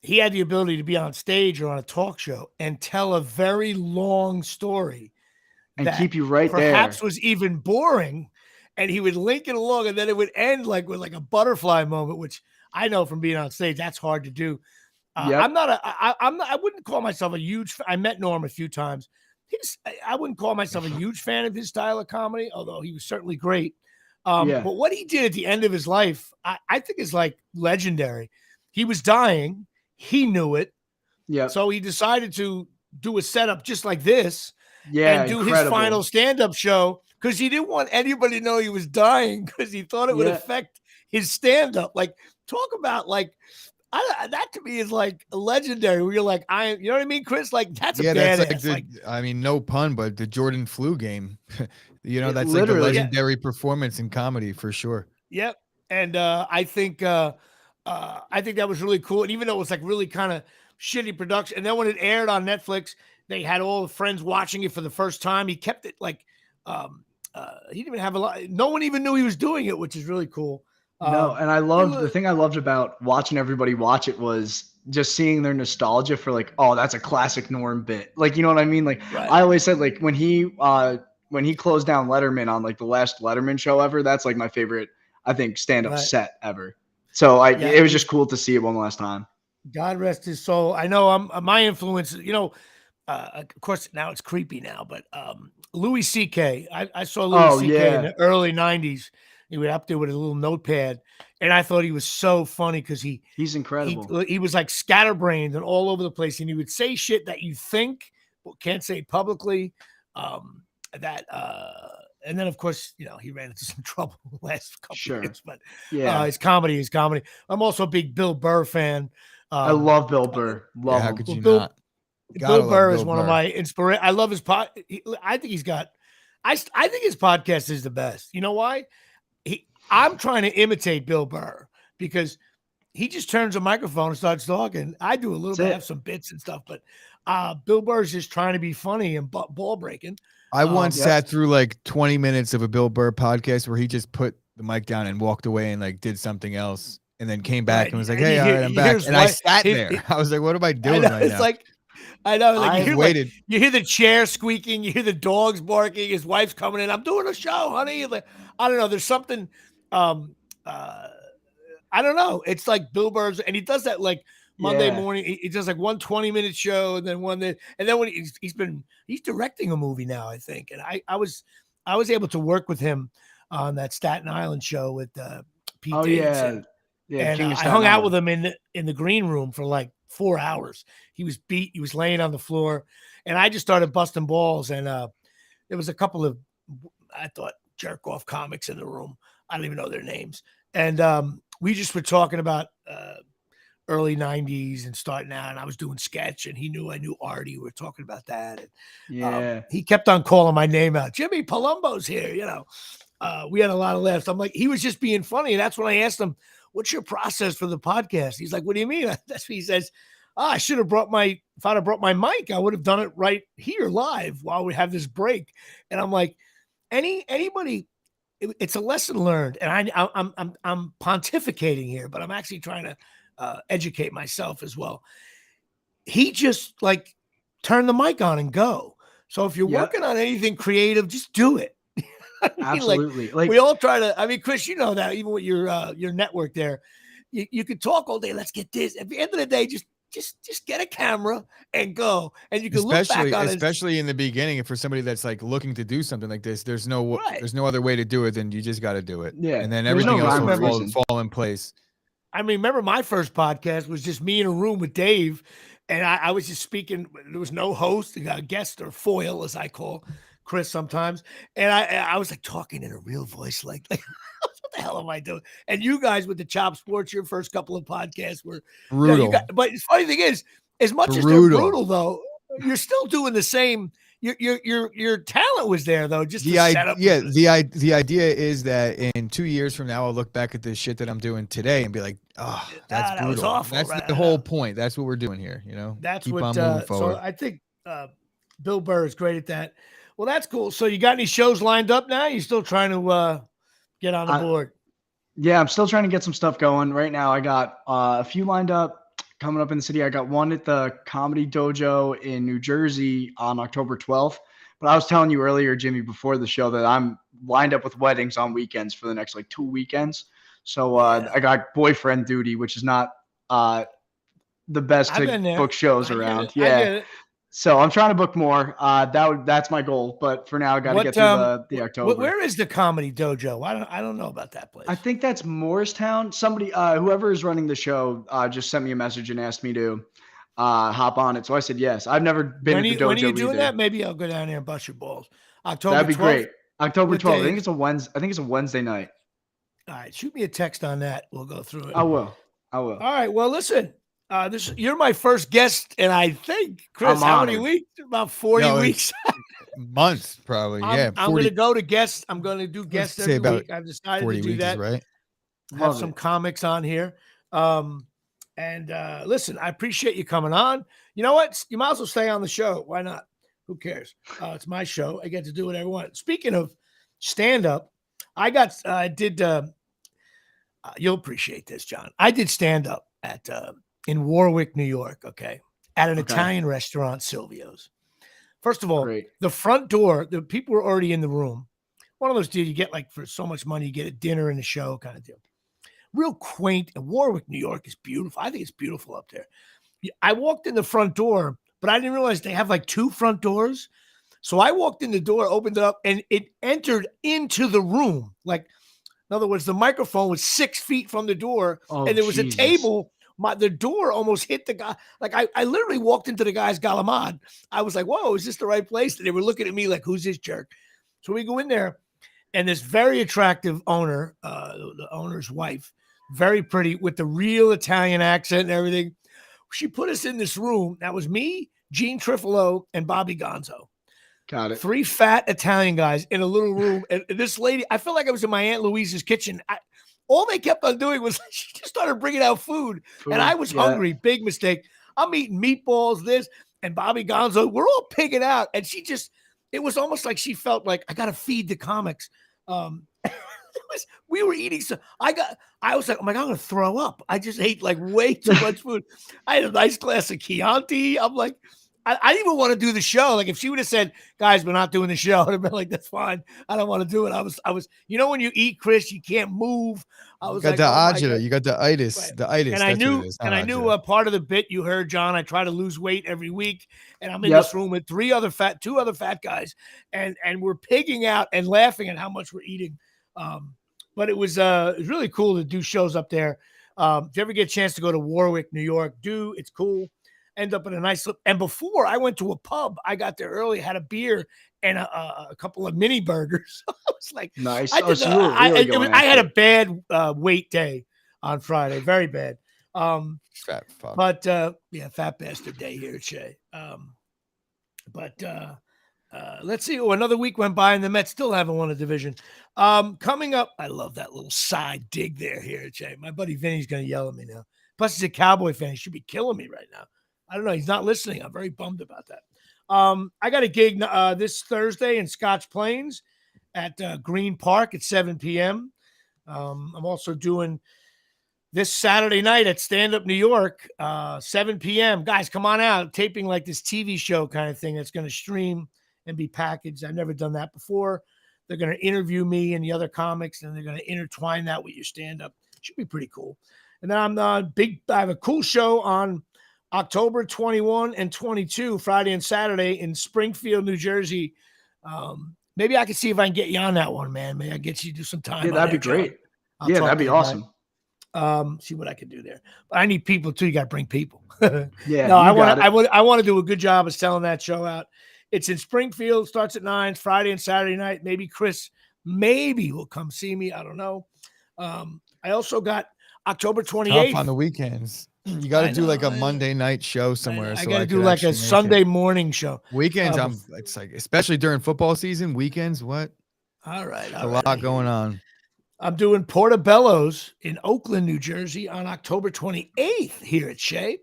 he had the ability to be on stage or on a talk show and tell a very long story and keep you right there. Perhaps was even boring, and he would link it along, and then it would end like with like a butterfly moment, which I know from being on stage that's hard to do. I wouldn't call myself a huge. I met Norm a few times. I wouldn't call myself a huge fan of his style of comedy, although he was certainly great. But what he did at the end of his life, I think is like legendary. He was dying. He knew it. Yeah. So he decided to do a setup just like this and do his final stand-up show because he didn't want anybody to know he was dying because he thought it would affect his stand-up. Like, talk about like, that to me is like legendary. Where you're like, you know what I mean, Chris? Like, that's a badass. That's I mean, no pun, but the Jordan flu game. That's like a legendary performance in comedy for sure. Yep. And I think that was really cool. And even though it was like really kind of shitty production, and then when it aired on Netflix, they had all the friends watching it for the first time. He kept it like he didn't even have a lot. No one even knew he was doing it, which is really cool. No, and I loved the thing I loved about watching everybody watch it was just seeing their nostalgia for like, oh, that's a classic Norm bit. Like, you know what I mean? Like I always said, like when he closed down Letterman on like the last Letterman show ever, that's like my favorite, I think, stand-up set ever. So it was just cool to see it one last time. God rest his soul. I know my influence, you know, of course now it's creepy now, but Louis C.K. I saw Louis C.K. in the early 90s. He was up there with a little notepad, and I thought he was so funny because he's incredible. He was like scatterbrained and all over the place, and he would say shit that you think but can't say publicly. And then of course, you know, he ran into some trouble the last couple of years, but his comedy. I'm also a big Bill Burr fan. I love Bill Burr. Love him. How could you not? Bill Burr is one of my inspiration. I love his I think he's got. I think his podcast is the best. You know why? I'm trying to imitate Bill Burr because he just turns a microphone and starts talking. I do a little bit, have some bits and stuff, but Bill Burr is just trying to be funny and ball breaking. I once sat through like 20 minutes of a Bill Burr podcast where he just put the mic down and walked away and like did something else and then came back and was like, "Hey, all right, I'm back." And I sat there. I was like, "What am I doing right now?" I know. Like you hear the chair squeaking, you hear the dogs barking, his wife's coming in. I'm doing a show, honey. Like, I don't know. There's something. I don't know. It's like Bill Burr's, and he does that like Monday morning. He does like 1 20-minute show, and then when he's directing a movie now, I think. And I was able to work with him on that Staten Island show with Pete Davidson. And I hung out with him in the green room for like 4 hours. He was beat. He was laying on the floor, and I just started busting balls. And there was a couple of, I thought, jerk off comics in the room. I don't even know their names. And we just were talking about early 90s and starting out. And I was doing sketch, and he knew I knew Artie. We were talking about that. And, he kept on calling my name out. Jimmy Palumbo's here. You know, we had a lot of laughs. I'm like, he was just being funny. And that's when I asked him, "What's your process for the podcast?" He's like, "What do you mean?" That's what he says. I should have if I'd have brought my mic, I would have done it right here live while we have this break. And I'm like, anybody, it's a lesson learned. And I'm pontificating here, but I'm actually trying to educate myself as well. He just like turn the mic on and go. So if you're working on anything creative, just do it. Absolutely. Like we all try to. I mean, Chris, you know that even with your network there, you could talk all day. Let's get this. At the end of the day, just get a camera and go, and you can look back on it. Especially in the beginning, and for somebody that's like looking to do something like this, there's no other way to do it than you just got to do it. Yeah, and then everything else will fall in place. I mean, remember my first podcast was just me in a room with Dave, and I was just speaking. There was no host, a guest or foil, as I call Chris sometimes, and I was like talking in a real voice, like what the hell am I doing? And you guys with the Chop Sports, your first couple of podcasts were brutal. But the funny thing is, as much as they're brutal, though, you're still doing the same. Your talent was there, though. Just the idea is that in 2 years from now, I'll look back at this shit that I'm doing today and be like, "Oh, that's brutal." Was awful, that's the whole point. That's what we're doing here. You know, that's keep what. on moving forward. So I think Bill Burr is great at that. Well, that's cool. So you got any shows lined up now? You still trying to get on the board? Yeah, I'm still trying to get some stuff going. Right now, I got a few lined up coming up in the city. I got one at the Comedy Dojo in New Jersey on October 12th. But I was telling you earlier, Jimmy, before the show, that I'm lined up with weddings on weekends for the next like 2 weekends. So I got boyfriend duty, which is not the best to book shows around. Yeah. So I'm trying to book more. That's my goal. But for now, I got to get through the October. Where is the Comedy Dojo? I don't know about that place. I think that's Morristown. Somebody, whoever is running the show, just sent me a message and asked me to hop on it. So I said yes. I've never been to the dojo. When are you doing that? Maybe I'll go down there and bust your balls. October. That'd be 12th? Great. October 12th. I think it's a Wednesday. I think it's a Wednesday night. All right, shoot me a text on that. We'll go through it. I will. All right. Well, listen. You're my first guest, and I think, Chris, how many weeks? About 40 weeks. Months, probably. I'm going to go to guests. I'm going to do guests every week. I've decided to do that. Right. Have some comics on here. And listen, I appreciate you coming on. You know what? You might as well stay on the show. Why not? Who cares? It's my show. I get to do whatever I want. Speaking of stand up. I did. You'll appreciate this, John. I did stand up at in Warwick, New York. Okay, at an Italian restaurant, Silvio's. First of all, the front door, the people were already in the room. One of those deals you get like for so much money, you get a dinner and a show kind of deal. Real quaint. And Warwick, New York is beautiful. I think it's beautiful up there. I walked in the front door, but I didn't realize they have like 2 front doors. So I walked in the door, opened it up, and it entered into the room. Like, in other words, the microphone was 6 feet from the door, and there was a table. The door almost hit the guy. Like I literally walked into the guy's galamad. I was like, whoa, is this the right place? And they were looking at me like, who's this jerk? So we go in there, and this very attractive owner, the owner's wife, very pretty with the real Italian accent and everything. She put us in this room. That was me, Gene Trifolo, and Bobby Gonzo. Got it. 3 fat Italian guys in a little room. And this lady, I felt like I was in my Aunt Louise's kitchen. All they kept on doing was she just started bringing out food. And I was hungry. Big mistake. I'm eating meatballs, this, and Bobby Gonzo. We're all pigging out. And it was almost like she felt like, I got to feed the comics. We were eating. So I was like, oh my God, I'm going to throw up. I just ate like way too much food. I had a nice glass of Chianti. I'm like, I didn't even want to do the show. Like if she would have said, guys, we're not doing the show, I'd have been like, that's fine. I don't want to do it. I was, when you eat, Chris, you can't move. I was like, the agita, you got the itis, right. The itis. And I knew a part of the bit you heard, John. I try to lose weight every week, and I'm in this room with 2 other fat guys, and we're pigging out and laughing at how much we're eating. But it was really cool to do shows up there. If you ever get a chance to go to Warwick, New York, it's cool. End up in a nice – and before I went to a pub, I got there early, had a beer and a couple of mini burgers. I was like – nice. I had a bad weight day on Friday, very bad. Fat fuck. But, fat bastard day here at Shea. Let's see. Oh, another week went by and the Mets still haven't won a division. Coming up, I love that little side dig there here at Shea. My buddy Vinny's going to yell at me now. Plus, he's a Cowboy fan. He should be killing me right now. I don't know. He's not listening. I'm very bummed about that. I got a gig this Thursday in Scotch Plains at Green Park at 7 p.m. I'm also doing this Saturday night at Stand Up New York, 7 p.m. Guys, come on out. Taping like this TV show kind of thing that's going to stream and be packaged. I've never done that before. They're going to interview me and the other comics, and they're going to intertwine that with your stand-up. Should be pretty cool. And then I have a cool show on October 21 and 22, Friday and Saturday in Springfield, New Jersey. Maybe I can see if I can get you on that one, man. Maybe I get you to do some time. Yeah, that'd be great. Yeah, that'd be awesome. See what I can do there. But I need people too. You got to bring people. Yeah. No, I want to do a good job of selling that show out. It's in Springfield, starts at 9, Friday and Saturday night. Maybe Chris will come see me. I don't know. I also got October 28th. Tough on the weekends. You got to do like a Monday night show somewhere. I got to do like a Sunday morning show. Weekends, it's like, especially during football season, weekends, what? All right. A lot going on. I'm doing Portobello's in Oakland, New Jersey on October 28th here at Shea.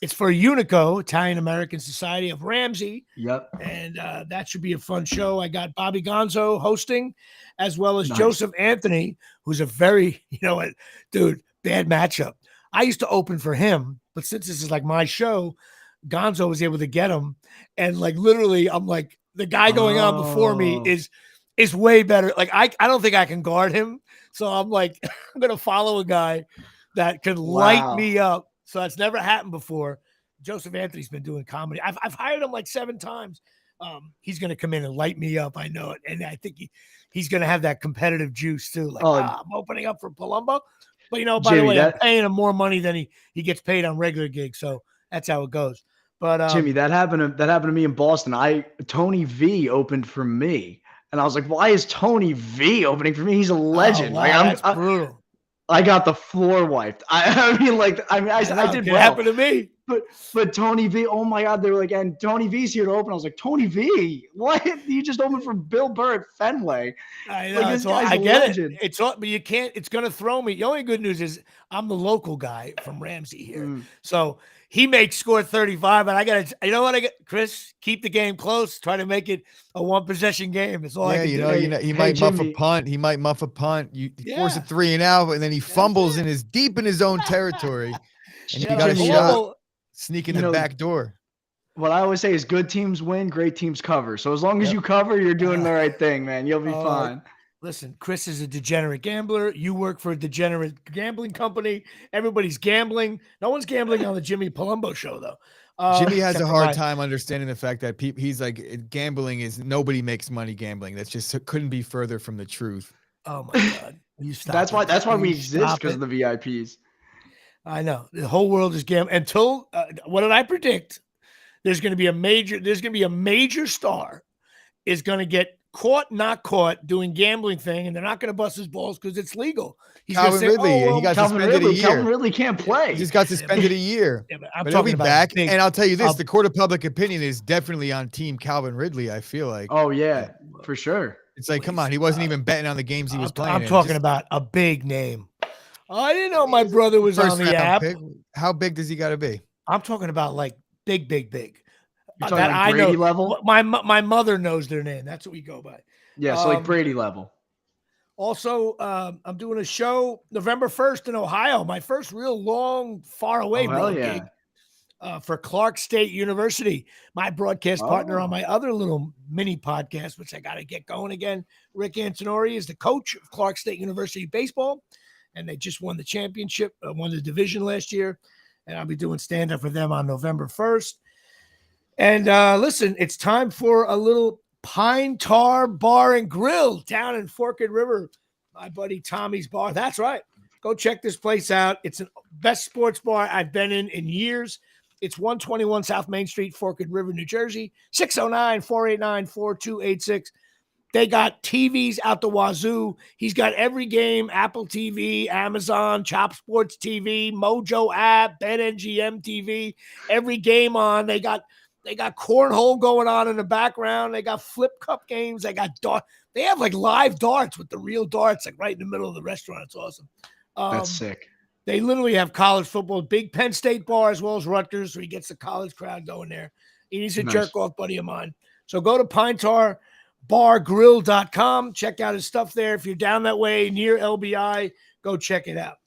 It's for Unico, Italian American Society of Ramsey. Yep. And that should be a fun show. I got Bobby Gonzo hosting, as well as Joseph Anthony, who's a very, dude, bad matchup. I used to open for him, but since this is like my show, Gonzo was able to get him. And like literally, I'm like, the guy going on before me is way better. Like I don't think I can guard him. So I'm like, I'm gonna follow a guy that can light me up. So that's never happened before. Joseph Anthony's been doing comedy. I've hired him like 7 times. He's gonna come in and light me up. I know it. And I think he's gonna have that competitive juice too. Like I'm opening up for Palumbo. But by the way, I'm paying him more money than he gets paid on regular gigs. So that's how it goes. But Jimmy, that happened to me in Boston. Tony V opened for me. And I was like, why is Tony V opening for me? He's a legend. Oh, wow, that's brutal. I got the floor wiped. I did well. It happened to me. But Tony V, oh my God, they were like, and Tony V's here to open. I was like, Tony V, what? You just opened for Bill Burr at Fenway. I know. Like, this guy's I a get legend. it. It's all, but you can't. It's going to throw me. The only good news is I'm the local guy from Ramsey here, so he may score 35, and I got to. You know what? Chris, keep the game close. Try to make it a 1-possession game. It's all I can do. He might muff a punt. He might muff a punt. You force a 3 and out, and then he fumbles and is deep in his own territory, and you got a shot. Sneak in the back door. What I always say is good teams win, great teams cover. So as long as you cover, you're doing the right thing, man. You'll be fine. Listen, Chris is a degenerate gambler. You work for a degenerate gambling company. Everybody's gambling. No one's gambling on the Jimmy Palumbo show, though. Jimmy has a hard time understanding the fact that he's like, gambling is nobody makes money gambling. That's just couldn't be further from the truth. Oh my God. You stop that's why we exist, because of the VIPs. I know the whole world is gambling until what did I predict? There's going to be a major star is going to get caught, not caught doing gambling thing, and they're not going to bust his balls because it's legal. He's Calvin Ridley. He got suspended a year. Calvin Ridley can't play. He just got suspended a year. But he'll be back. And I'll tell you this: the court of public opinion is definitely on team Calvin Ridley. I feel like. Oh yeah, for sure. It's like, come on, he wasn't even betting on the games he was playing. I'm talking about a big name. I didn't know my brother was on the app. How big does he got to be? I'm talking about like big. You're talking like Brady level? My mother knows their name. That's what we go by. Yeah, so like Brady level. Also, I'm doing a show November 1st in Ohio. My first real long, far away gig for Clark State University. My broadcast partner on my other little mini podcast, which I got to get going again. Rick Antonori is the coach of Clark State University baseball. And they just won the championship, won the division last year. And I'll be doing stand-up for them on November 1st. And listen, it's time for a little Pine Tar Bar and Grill down in Forked River. My buddy Tommy's Bar. That's right. Go check this place out. It's the best sports bar I've been in years. It's 121 South Main Street, Forked River, New Jersey, 609-489-4286. They got TVs out the wazoo. He's got every game, Apple TV, Amazon, Chop Sports TV, Mojo app, BetMGM TV, every game on. They got cornhole going on in the background. They got flip cup games. They got they have like live darts with the real darts, like right in the middle of the restaurant. It's awesome. That's sick. They literally have college football, big Penn State bar as well as Rutgers, so he gets the college crowd going there. He's a jerk off buddy of mine. So go to PineTarBarGrill.com. Check out his stuff there. If you're down that way near LBI, go check it out.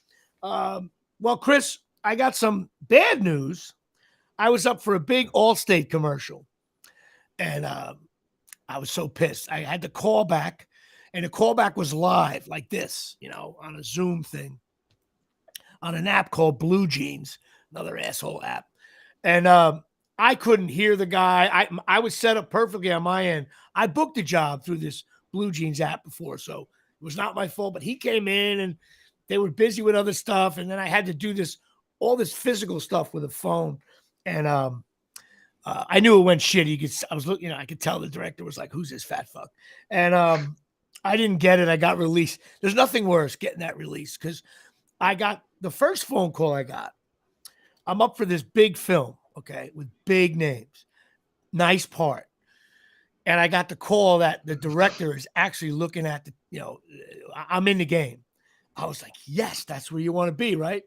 Well, Chris, I got some bad news. I was up for a big Allstate commercial, and I was so pissed. I had to call back, and the callback was live like this, on a Zoom thing, on an app called Blue Jeans, another asshole app. And I couldn't hear the guy. I was set up perfectly on my end. I booked a job through this Blue Jeans app before, so it was not my fault. But he came in, and they were busy with other stuff, and then I had to do all this physical stuff with a phone. And I knew it went shitty. I was looking, I could tell the director was like, "Who's this fat fuck?" And I didn't get it. I got released. There's nothing worse getting that release, because I got the first phone call I got. I'm up for this big film, okay, with big names, nice part. And I got the call that the director is actually looking at I'm in the game. I was like, yes, that's where you want to be, right?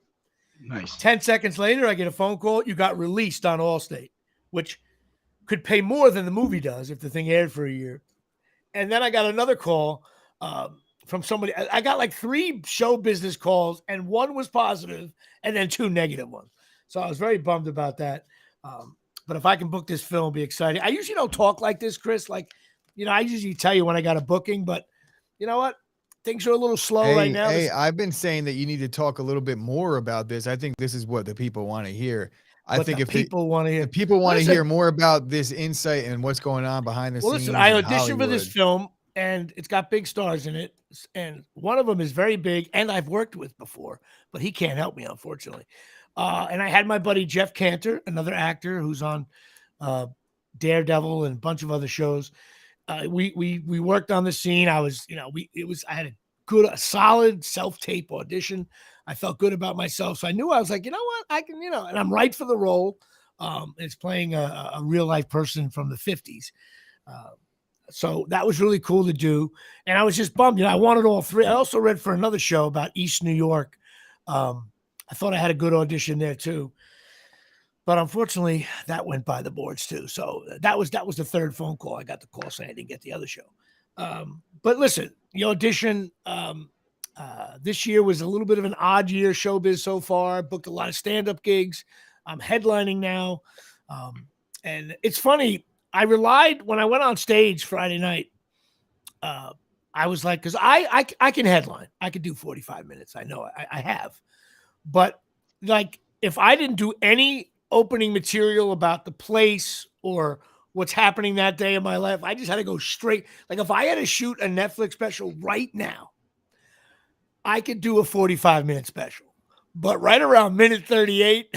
Nice. 10 seconds later, I get a phone call. You got released on Allstate, which could pay more than the movie does if the thing aired for a year. And then I got another call from somebody. I got like 3 show business calls, and 1 was positive and then 2 negative ones. So I was very bummed about that. But if I can book this film, it'll be exciting. I usually don't talk like this, Chris. I usually tell you when I got a booking, but you know what? Things are a little slow right now. Hey, I've been saying that you need to talk a little bit more about this. I think this is what the people want to hear. I think if people want to hear more about this insight and what's going on behind the scenes. Listen, I auditioned for this film, and it's got big stars in it. And one of them is very big, and I've worked with before, but he can't help me, unfortunately. And I had my buddy Jeff Cantor, another actor who's on Daredevil and a bunch of other shows. We worked on the scene. I had a good, solid self-tape audition. I felt good about myself. So I knew I was like, you know what? I can, and I'm right for the role. It's playing a real life person from the 50s. So that was really cool to do. And I was just bummed. I wanted all three. I also read for another show about East New York. I thought I had a good audition there too. But unfortunately, that went by the boards too. So that was the third phone call. I got the call saying I didn't get the other show. But listen, the audition this year was a little bit of an odd year, showbiz so far. Booked a lot of stand-up gigs. I'm headlining now. And it's funny. I relied when I went on stage Friday night. I was like, because I can headline. I could do 45 minutes. I know I have. But like, if I didn't do any opening material about the place or what's happening that day in my life, I just had to go straight. Like, if I had to shoot a Netflix special right now, I could do a 45-minute special. But right around minute 38,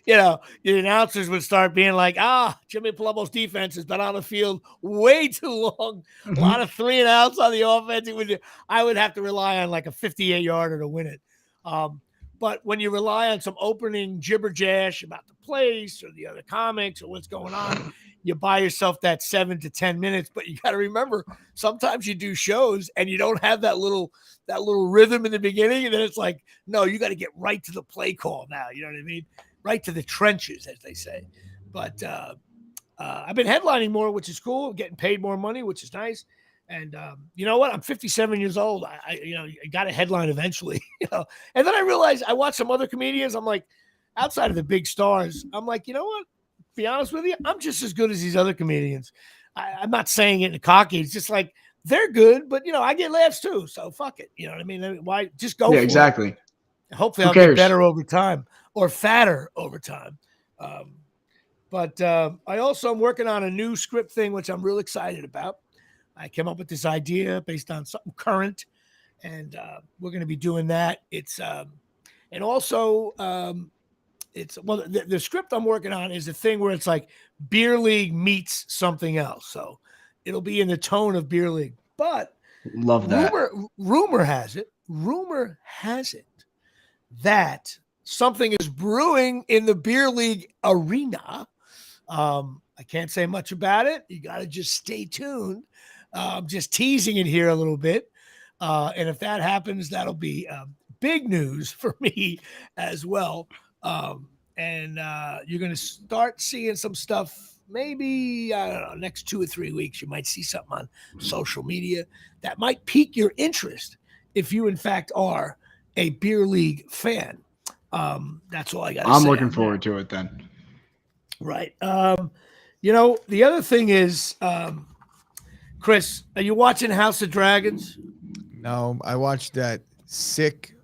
the announcers would start being like, Jimmy Palumbo's defense has been on the field way too long. A lot of 3 and outs on the offense. I would have to rely on like a 58-yarder to win it. But when you rely on some opening jibber-jash about the place or the other comics or what's going on, you buy yourself that 7 to 10 minutes. But you got to remember, sometimes you do shows and you don't have that little rhythm in the beginning. And then it's like, no, you got to get right to the play call now. You know what I mean? Right to the trenches, as they say. But I've been headlining more, which is cool. Getting paid more money, which is nice. And you know what? I'm 57 years old. I got a headline eventually. And then I realized I watched some other comedians. I'm like, outside of the big stars, I'm like, you know what? To be honest with you, I'm just as good as these other comedians. I'm not saying it in a cocky. It's just like they're good, but I get laughs too. So fuck it. You know what I mean? Why just go? Yeah, for exactly. It. Hopefully, I'll get better over time or fatter over time. But I also am working on a new script thing, which I'm real excited about. I came up with this idea based on something current, and we're going to be doing that. It's and also it's the script I'm working on is a thing where it's like beer league meets something else, so it'll be in the tone of beer league. But love that. Rumor has it that something is brewing in the beer league arena. I can't say much about it. You got to just stay tuned. I'm just teasing it here a little bit. And if that happens, that'll be big news for me as well. And you're going to start seeing some stuff. Maybe, I don't know, next 2 or 3 weeks, you might see something on social media that might pique your interest if you, in fact, are a beer league fan. That's all I got to say. I'm looking forward to it then. Right. The other thing is, Chris, are you watching House of Dragons? No, I watched that sick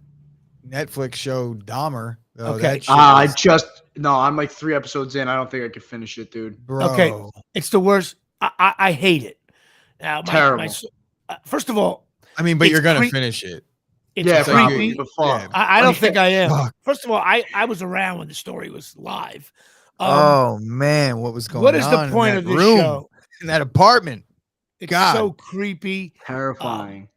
Netflix show Dahmer. Okay. I'm like 3 episodes in. I don't think I could finish it, dude. Bro. Okay. It's the worst. I hate it. Terrible. First of all, I mean, but you're going to finish it. It's creepy. Yeah. I don't think I am. Fuck. First of all, I was around when the story was live. Oh man, what was going on? What is the point of this show? In that apartment. It's so creepy. Terrifying.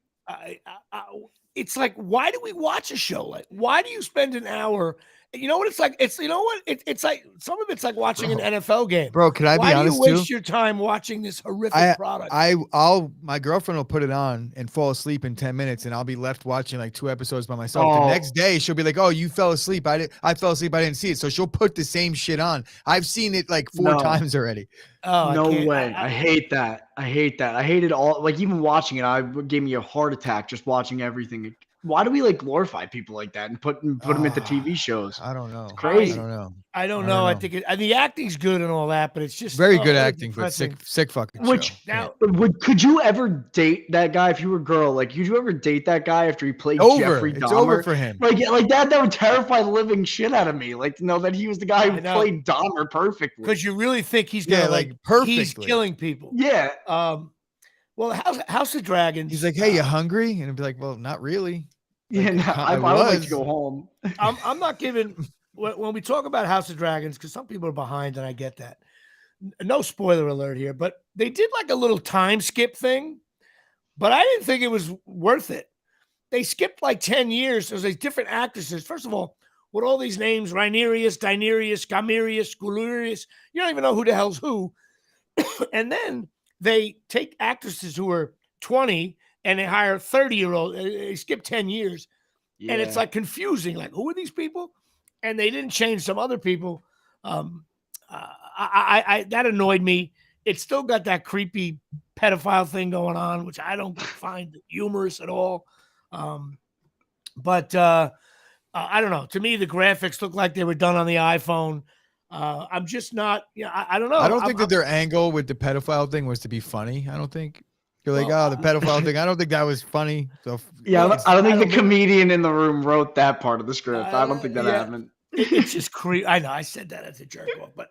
It's like, why do we watch a show? Like, why do you spend an hour? You know what it's like? It's like some of it's like watching an NFL game. Bro, can I be honest? Why do you waste your time watching this horrific product? My girlfriend will put it on and fall asleep in 10 minutes, and I'll be left watching like 2 episodes by myself. The next day, she'll be like, "Oh, you fell asleep. I fell asleep. I didn't see it." So she'll put the same shit on. I've seen it like 4 times already. Oh, no way. I hate that. I hate it all. Like, even watching it, it gave me a heart attack just watching everything. Why do we like glorify people like that and put them into TV shows? I don't know. It's crazy. I don't know. I think the acting's good and all that, but it's just very good acting, but sick fucking show. Could you ever date that guy if you were a girl? Like, could you ever date that guy after he played Jeffrey Dahmer? It's over for him. Like that would terrify the living shit out of me. Like, to know that he was the guy who played Dahmer perfectly. Because you really think he's gonna perfectly. He's killing people. Yeah. Well, House of Dragons. He's like, "Hey, you hungry?" And I'd be like, "Well, not really." Yeah, no, I would like to go home. I'm not giving when we talk about House of Dragons, because some people are behind, and I get that. No spoiler alert here, but they did like a little time skip thing but I didn't think it was worth it. They skipped like 10 years. There's like different actresses. First of all, with all these names, Rhaenyra, Daenerys, Gamirius, Gulurius, you don't even know who the hell's who. And then they take actresses who are 20 and they hire 30-year-old. They skip 10 years. Yeah. And it's like confusing. Like, who are these people? And they didn't change some other people. That annoyed me. It's still got that creepy pedophile thing going on, which I don't find humorous at all. But I don't know. To me, the graphics look like they were done on the iPhone. I'm just not, I don't know. I don't think that their angle with the pedophile thing was to be funny. I don't think. You're like, the pedophile thing. I don't think that was funny. So yeah, I don't think the comedian in the room wrote that part of the script. I don't think that happened. It's just creepy. I know I said that as a jerk off, but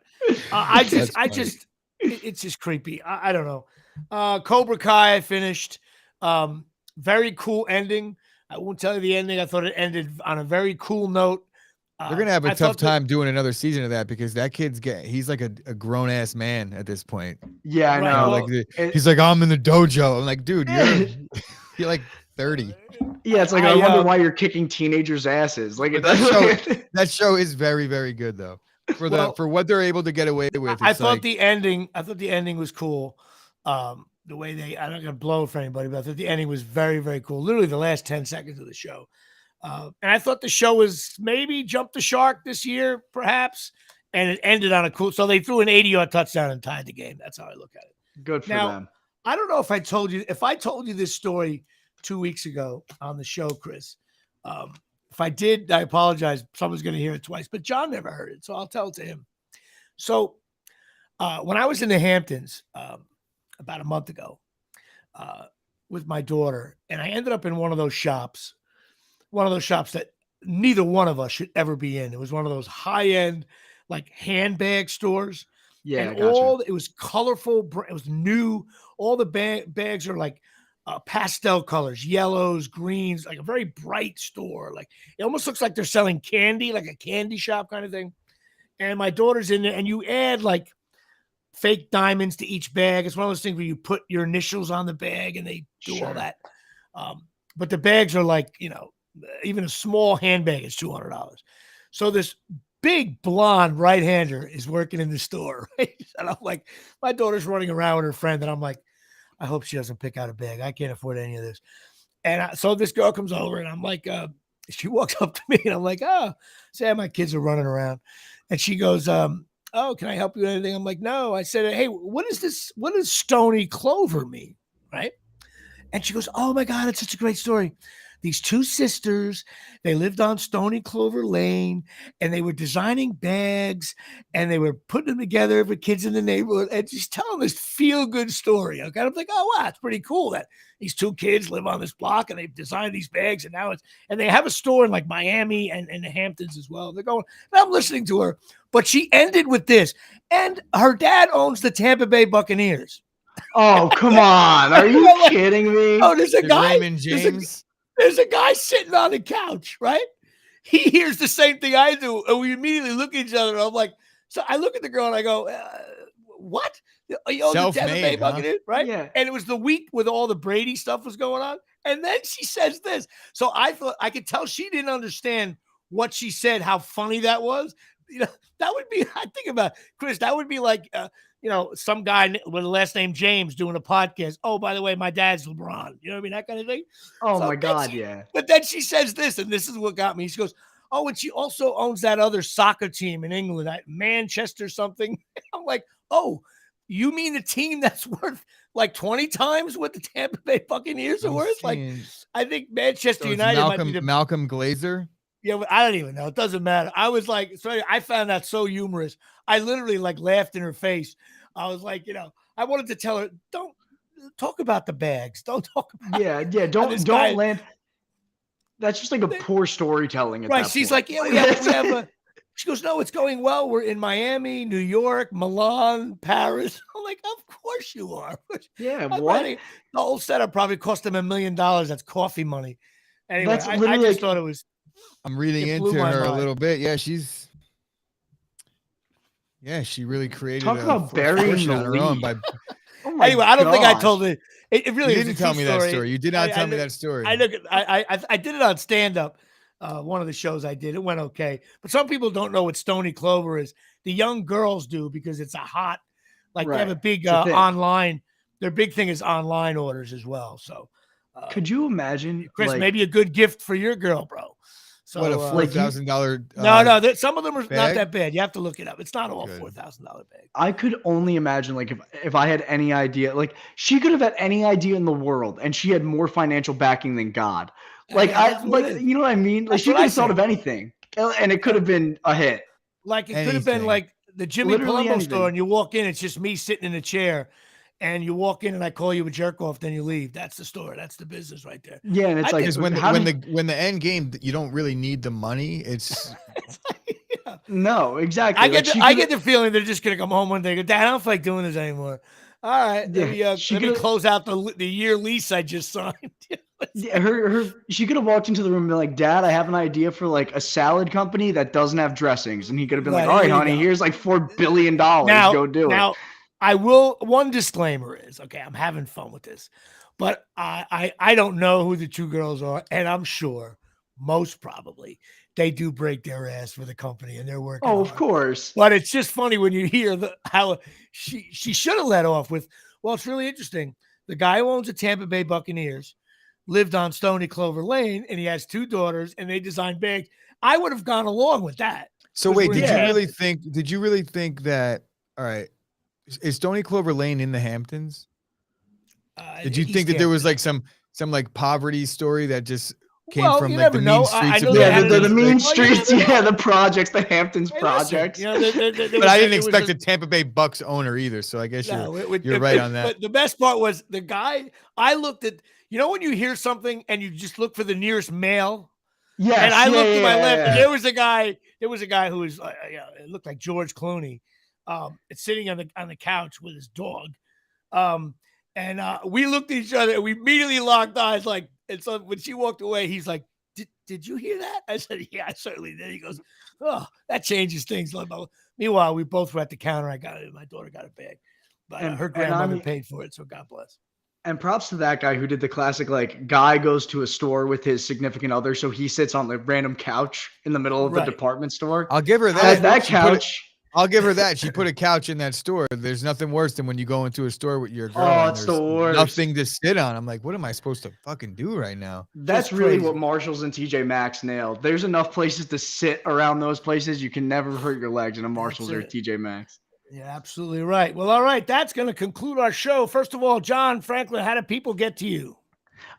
it's just creepy. I don't know. Cobra Kai I finished. Very cool ending. I won't tell you the ending. I thought it ended on a very cool note. They're gonna have a tough time doing another season of that because that he's like a grown ass man at this point. Yeah, I know. Like he's like, I'm in the dojo. I'm like, dude, you're like 30. Yeah, it's like I wonder why you're kicking teenagers' asses. Like that show is very, very good though. For what they're able to get away with. I thought the ending was cool. The way I'm not gonna blow it for anybody, but I thought the ending was very, very cool. Literally the last 10 seconds of the show. And I thought the show was maybe jumped the shark this year, perhaps, and it ended on a cool. So they threw an 80-yard touchdown and tied the game. That's how I look at it. Good for them. I don't know if I told you this story 2 weeks ago on the show, Chris. If I did, I apologize. Someone's going to hear it twice, but John never heard it, so I'll tell it to him. So when I was in the Hamptons about a month ago with my daughter, and I ended up in one of those shops that neither one of us should ever be in. It was one of those high-end, like handbag stores. Yeah, and it was colorful. It was new. All the bags are like pastel colors, yellows, greens, like a very bright store. Like it almost looks like they're selling candy, like a candy shop kind of thing. And my daughter's in there, and you add like fake diamonds to each bag. It's one of those things where you put your initials on the bag and they do all that. But the bags are like, even a small handbag is $200. So this big blonde right-hander is working in the store. Right? And I'm like, my daughter's running around with her friend, and I'm like, I hope she doesn't pick out a bag. I can't afford any of this. And so this girl comes over, and I'm like, she walks up to me, and I'm like, say my kids are running around. And she goes, can I help you with anything? I'm like, no. I said, hey, what is this? What does Stony Clover mean? Right? And she goes, oh my God, it's such a great story. These two sisters, they lived on Stony Clover Lane, and they were designing bags, and they were putting them together for kids in the neighborhood, and just telling this feel-good story. Okay, I'm like, oh wow, it's pretty cool that these two kids live on this block, and they've designed these bags, and now and they have a store in like Miami and the Hamptons as well. They're going, and I'm listening to her, but she ended with this, and her dad owns the Tampa Bay Buccaneers. Oh, come on. Are you kidding me? Oh, there's a guy. Raymond James. There's a guy sitting on the couch, right? He hears the same thing I do, and we immediately look at each other. And I'm like, so I look at the girl and I go, what? You own the Tampa Bay Buccaneers, right? Yeah. And it was the week with all the Brady stuff was going on. And then she says this. So I thought I could tell she didn't understand what she said, how funny that was. That would be, I think about it, Chris, that would be like, some guy with the last name James doing a podcast. Oh, by the way, my dad's LeBron. You know what I mean? That kind of thing. Oh, my God, yeah. But then she says this, and this is what got me. She goes, oh, and she also owns that other soccer team in England, that Manchester something. I'm like, oh, you mean the team that's worth like 20 times what the Tampa Bay Buccaneers are worth? Like, I think Manchester United might be Malcolm Glazer. Yeah, but I don't even know. It doesn't matter. I was like, so I found that so humorous. I literally like laughed in her face. I was like, I wanted to tell her, don't talk about the bags. Don't talk about don't land. That's just like a poor storytelling at that point. She's like, yeah, we have she goes, no, it's going well. We're in Miami, New York, Milan, Paris. I'm like, of course you are. Yeah, what? The whole setup probably cost them $1 million. That's coffee money. Anyway, I just thought it was. I'm reading into her a little bit. Yeah, she really created talk about burying the lead. by Oh my anyway, I don't think I gosh. told it. It really You was didn't a tell true me story. that story. You did not tell me that story. I did it on stand up. One of the shows I did, it went okay. But some people don't know what Stony Clover is. The young girls do because it's a hot, like they have a big online. Their big thing is online orders as well. So, could you imagine, Chris? like, maybe a good gift for your girl, bro. So what, a $4,000? No, some of them are not that bad. You have to look it up. It's not all $4,000 bag. I could only imagine, like, if I had any idea, like, she could have had any idea in the world, and she had more financial backing than God. Like, you know what I mean? Like, she could have thought of anything, and it could have been a hit. Like, it could have been like the Jimmy Palumbo store, and you walk in, it's just me sitting in a chair. And you walk in and I call you a jerk off, then you leave. That's the store. That's the business right there. Yeah, and it's like when the end game, you don't really need the money. It's no, exactly. I get the feeling they're just gonna come home one day and go, Dad, I don't feel like doing this anymore. All right, let me close out the year lease I just signed. She could have walked into the room and been like, Dad, I have an idea for like a salad company that doesn't have dressings, and he could have been like, all right, honey, here's like $4 billion. Go do it. One disclaimer is, okay, I'm having fun with this, but I don't know who the two girls are, and I'm sure most probably they do break their ass for the company and they're working. Oh, of course. But it's just funny when you hear how she should have let off with, well, it's really interesting. The guy who owns the Tampa Bay Buccaneers lived on Stony Clover Lane, and he has two daughters, and they design bags. I would have gone along with that. So wait, did you really think that, all right, is Stony Clover Lane in the Hamptons? Did you think that there was like some like poverty story that just came from like the mean streets of the mean streets, the projects, the Hamptons projects. But I didn't expect a Tampa Bay Bucks owner either, so I guess you're right on that. But the best part was the guy. I looked at, when you hear something and you just look for the nearest male. Yes, and I looked to my left, and there was a guy who was it looked like George Clooney. Sitting on the couch with his dog, and we looked at each other and we immediately locked eyes. Like, and so when she walked away, he's like, "Did you hear that?" I said, "Yeah, I certainly did." He goes, "Oh, that changes things." Meanwhile, we both were at the counter. My daughter got a bag, but her grandmother paid for it, so God bless. And props to that guy who did the classic, like, guy goes to a store with his significant other, so he sits on the random couch in the middle of the department store. I'll give her that. That couch. I'll give her that. She put a couch in that store. There's nothing worse than when you go into a store with your girl. Oh, it's the worst. Nothing to sit on. I'm like, what am I supposed to fucking do right now? That's really what Marshalls and TJ Maxx nailed. There's enough places to sit around those places. You can never hurt your legs in a Marshalls or TJ Maxx. Yeah, absolutely right. Well, all right. That's going to conclude our show. First of all, John Franklin, how do people get to you?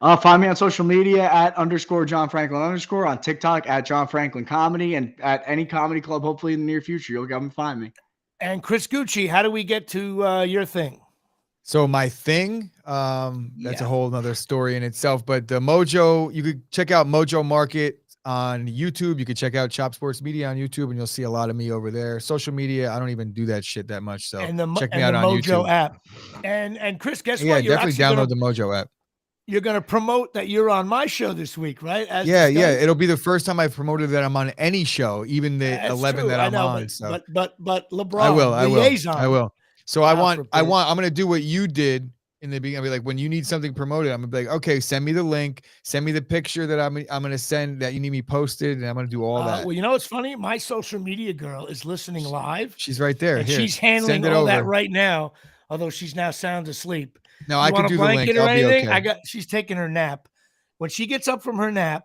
Find me on social media at _John Franklin _ on TikTok at John Franklin Comedy, and at any comedy club, hopefully in the near future, you'll come and find me. And Chris Gucci, how do we get to your thing? So my thing, that's a whole nother story in itself, but the Mojo, you could check out Mojo Market on YouTube. You could check out Chop Sports Media on YouTube, and you'll see a lot of me over there. Social media, I don't even do that shit that much. So check me out on YouTube. Mojo app. And Chris, guess what? Yeah, definitely download the Mojo app. You're going to promote that you're on my show this week, right? Yeah. It'll be the first time I've promoted that I'm on any show, even the 11 that I'm on. So, but LeBron, I will. So I'm going to do what you did in the beginning. I'll be like, when you need something promoted, I'm going to be like, okay, send me the link, send me the picture that I'm going to send that you need me posted, and I'm going to do all that. Well, it's funny. My social media girl is listening live. She's right there. And she's handling all that right now, although she's now sound asleep. No, I can do the link. I'll be okay. She's taking her nap. When she gets up from her nap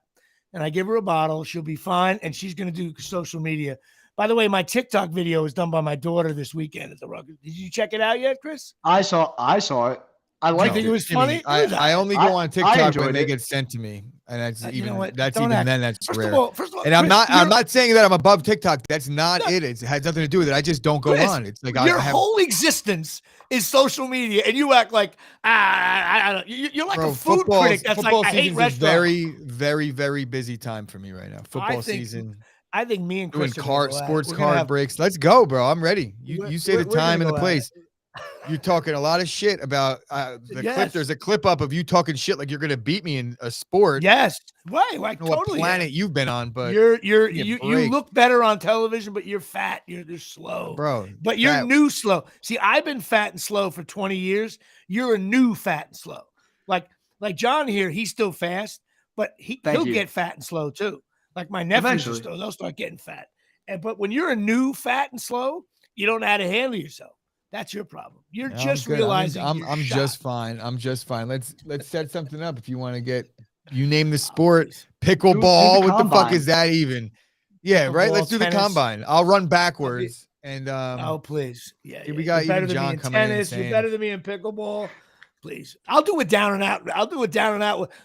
and I give her a bottle, she'll be fine. And she's going to do social media. By the way, my TikTok video was done by my daughter this weekend at the Ruggers. Did you check it out yet, Chris? I saw it. I like it. It was funny. I only go on TikTok when they get sent to me, and that's even then that's rare. First of all, and I'm not saying that I'm above TikTok. That's not it. It has nothing to do with it. I just don't go on. It's like your whole existence is social media, and you act like I don't. You're like a food critic. That's like I hate restaurants. Very, very, very busy time for me right now. Football season. I think me and Chris doing sports card breaks. Let's go, bro. I'm ready. You say the time and the place. you're talking a lot of shit about the clip. There's a clip up of you talking shit like you're gonna beat me in a sport. Yes, right. Like I don't know totally. what planet you've been on, but you look better on television, but you're fat. You're slow, bro. But you're new slow. See, I've been fat and slow for 20 years. You're a new fat and slow. Like John here, he's still fast, but he'll get fat and slow too. Like my nephews, they'll start getting fat. But when you're a new fat and slow, you don't know how to handle yourself. That's your problem. You're just realizing I'm just fine. I'm just fine. Let's set something up if you want to get. You name the sport. Pickleball. What the fuck is that even? Yeah, right. Let's do the combine. I'll run backwards. And oh please, yeah. We got even John coming in saying, you're better than me in pickleball. Please, I'll do it down and out. As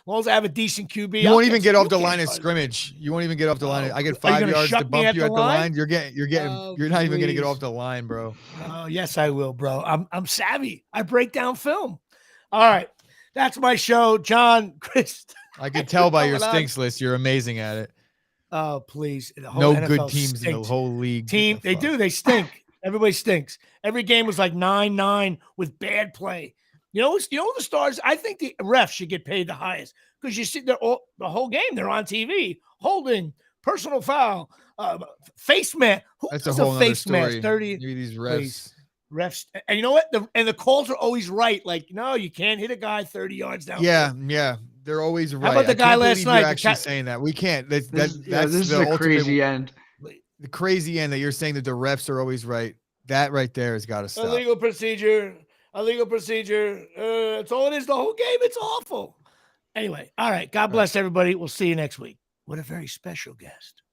long as I have a decent QB. You won't even get off the line of scrimmage. You won't even get off the line. I get 5 yards to bump you at the line. You're not even gonna get off the line, bro. Oh yes, I will, bro. I'm savvy. I break down film. All right, that's my show, John, Chris. I can tell by your stinks list. You're amazing at it. Oh please, no NFL good teams in the whole league. They stink. Everybody stinks. Every game was like 9-9 with bad play. You know the stars. I think the refs should get paid the highest because you see the whole game. They're on TV, holding, personal foul, face mask. That's a whole face mask. 30. These refs. Refs, and you know what? The calls are always right. Like, no, you can't hit a guy 30 yards down. Yeah, they're always right. How about the guy last night? You're actually saying that we can't. This is the crazy end. The crazy end that you're saying that the refs are always right. That right there has got to stop. Illegal procedure. It's all it is. The whole game. It's awful. Anyway, all right. God bless everybody. We'll see you next week. What a very special guest.